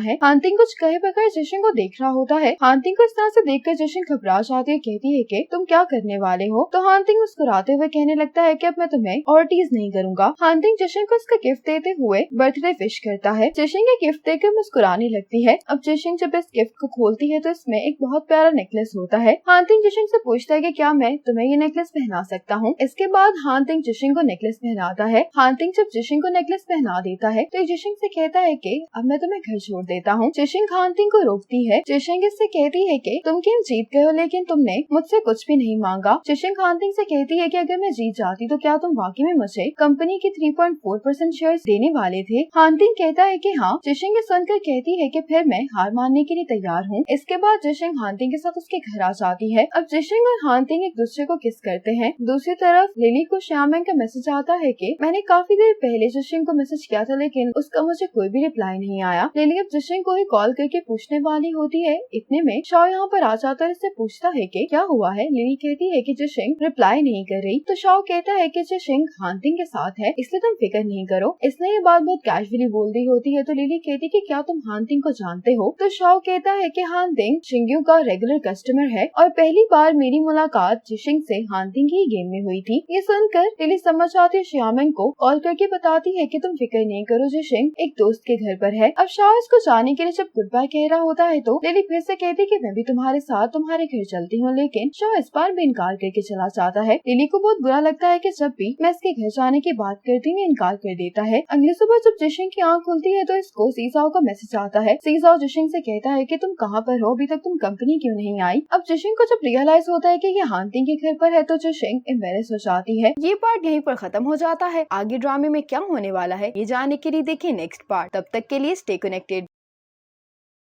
है। हानतिंग कुछ कहे बगैर जिशिंग को देख रहा होता है। हानतिंग को इस तरह से देखकर जिशिंग घबरा जाती है, कहती है कि तुम क्या करने वाले हो? तो हानतिंग मुस्कुराते हुए कहने लगता है कि अब मैं तुम्हें और टीज नहीं करूंगा। हानतिंग जिशिंग को इसका गिफ्ट देते हुए बर्थडे विश करता है। जिशिंग ये गिफ्ट देकर मुस्कुराने लगती है। अब जिशिंग जब इस गिफ्ट को खोलती है तो इसमें एक बहुत प्यारा नेकलेस होता है। हानतिंग जिशिंग से पूछता है कि क्या मैं तुम्हें ये नेकलेस पहना सकता हूँ? इसके बाद हानतिंग जिशिंग को नेकलेस पहनाता है। हानतिंग जब जिशिंग को नेकलेस पहना देता है तो जिशिंग से कहता है कि अब मैं तुम्हें घर छोड़ देता हूँ। जिशिंग हानतिंग को रोकती है। जिशिंग इससे कहती है कि तुम गेम जीत गए हो, लेकिन तुमने मुझसे कुछ भी नहीं मांगा। जिशिंग हानतिंग से कहती है कि अगर मैं जीत जाती तो क्या तुम वाकई में मुझे कंपनी के 3.4% शेयर्स देने वाले थे? हानतिंग कहता है कि हाँ। जिशिंग ये सुनकर कहती है कि फिर मैं हार मानने के लिए तैयार हूँ। इसके बाद जिशिंग हानतिंग के साथ उसके घर आ जाती है। अब जिशिंग और हानतिंग एक दूसरे को किस करते हैं। दूसरी तरफ लिली को श्यामेंग का मैसेज आता है कि मैंने काफी देर पहले जिशिंग को मैसेज किया था, लेकिन उसका मुझे कोई भी रिप्लाई नहीं आया। लिली अब जिशिंग को ही कॉल करके पूछने वाली होती है। इतने में शाओ यहाँ पर आ जाता है, इससे पूछता है कि क्या हुआ है। लिली कहती है कि जिशिंग रिप्लाई नहीं कर रही। तो शाओ कहता है कि जिशिंग हानतिंग के साथ है, इसलिए तुम फिक्र नहीं करो। इसने ये बात बहुत कैजुअली बोल दी होती है। तो लिली कहती है कि क्या तुम हानतिंग को जानते हो? तो शाओ कहता है कि हानतिंग शिंग्यू का रेगुलर कस्टमर है और पहली बार मेरी मुलाकात जिशिंग से हानतिंग की गेम में हुई थी। ये सुनकर लिली समझ आती है, श्यामेंग को कॉल करके बताती है कि तुम फिक्र नहीं करो, जिशिंग एक दोस्त के घर पर है। अब शाओ इसको जाने के लिए जब गुड बाय कह रहा होता है तो लिली फिर से कहती है कि मैं भी तुम्हारे साथ तुम्हारे घर चलती हूँ, लेकिन शाओ इस बार भी इनकार करके चला जाता है। लिली को बहुत बुरा लगता है कि जब भी मैं इसके घर जाने की बात करती हूँ इनकार कर देता है। अगली सुबह जब जिशिंग की आँख खुलती है तो इसको सीजाओ का मैसेज आता है। सीजाओ जिशिंग से कहता है कि तुम कहाँ पर हो, अभी तक तुम कंपनी क्यों नहीं आई? अब जिशिंग को जब रियलाइज होता है कि ये हानतिंग के घर पर है तो जिशिंग एम्बैरेस हो जाती है। ये पार्ट यहीं पर खत्म हो जाता है। आगे ड्रामे में क्या होने वाला है ये जानने के लिए देखिए नेक्स्ट पार्ट। तब तक के लिए स्टे कनेक्टेड।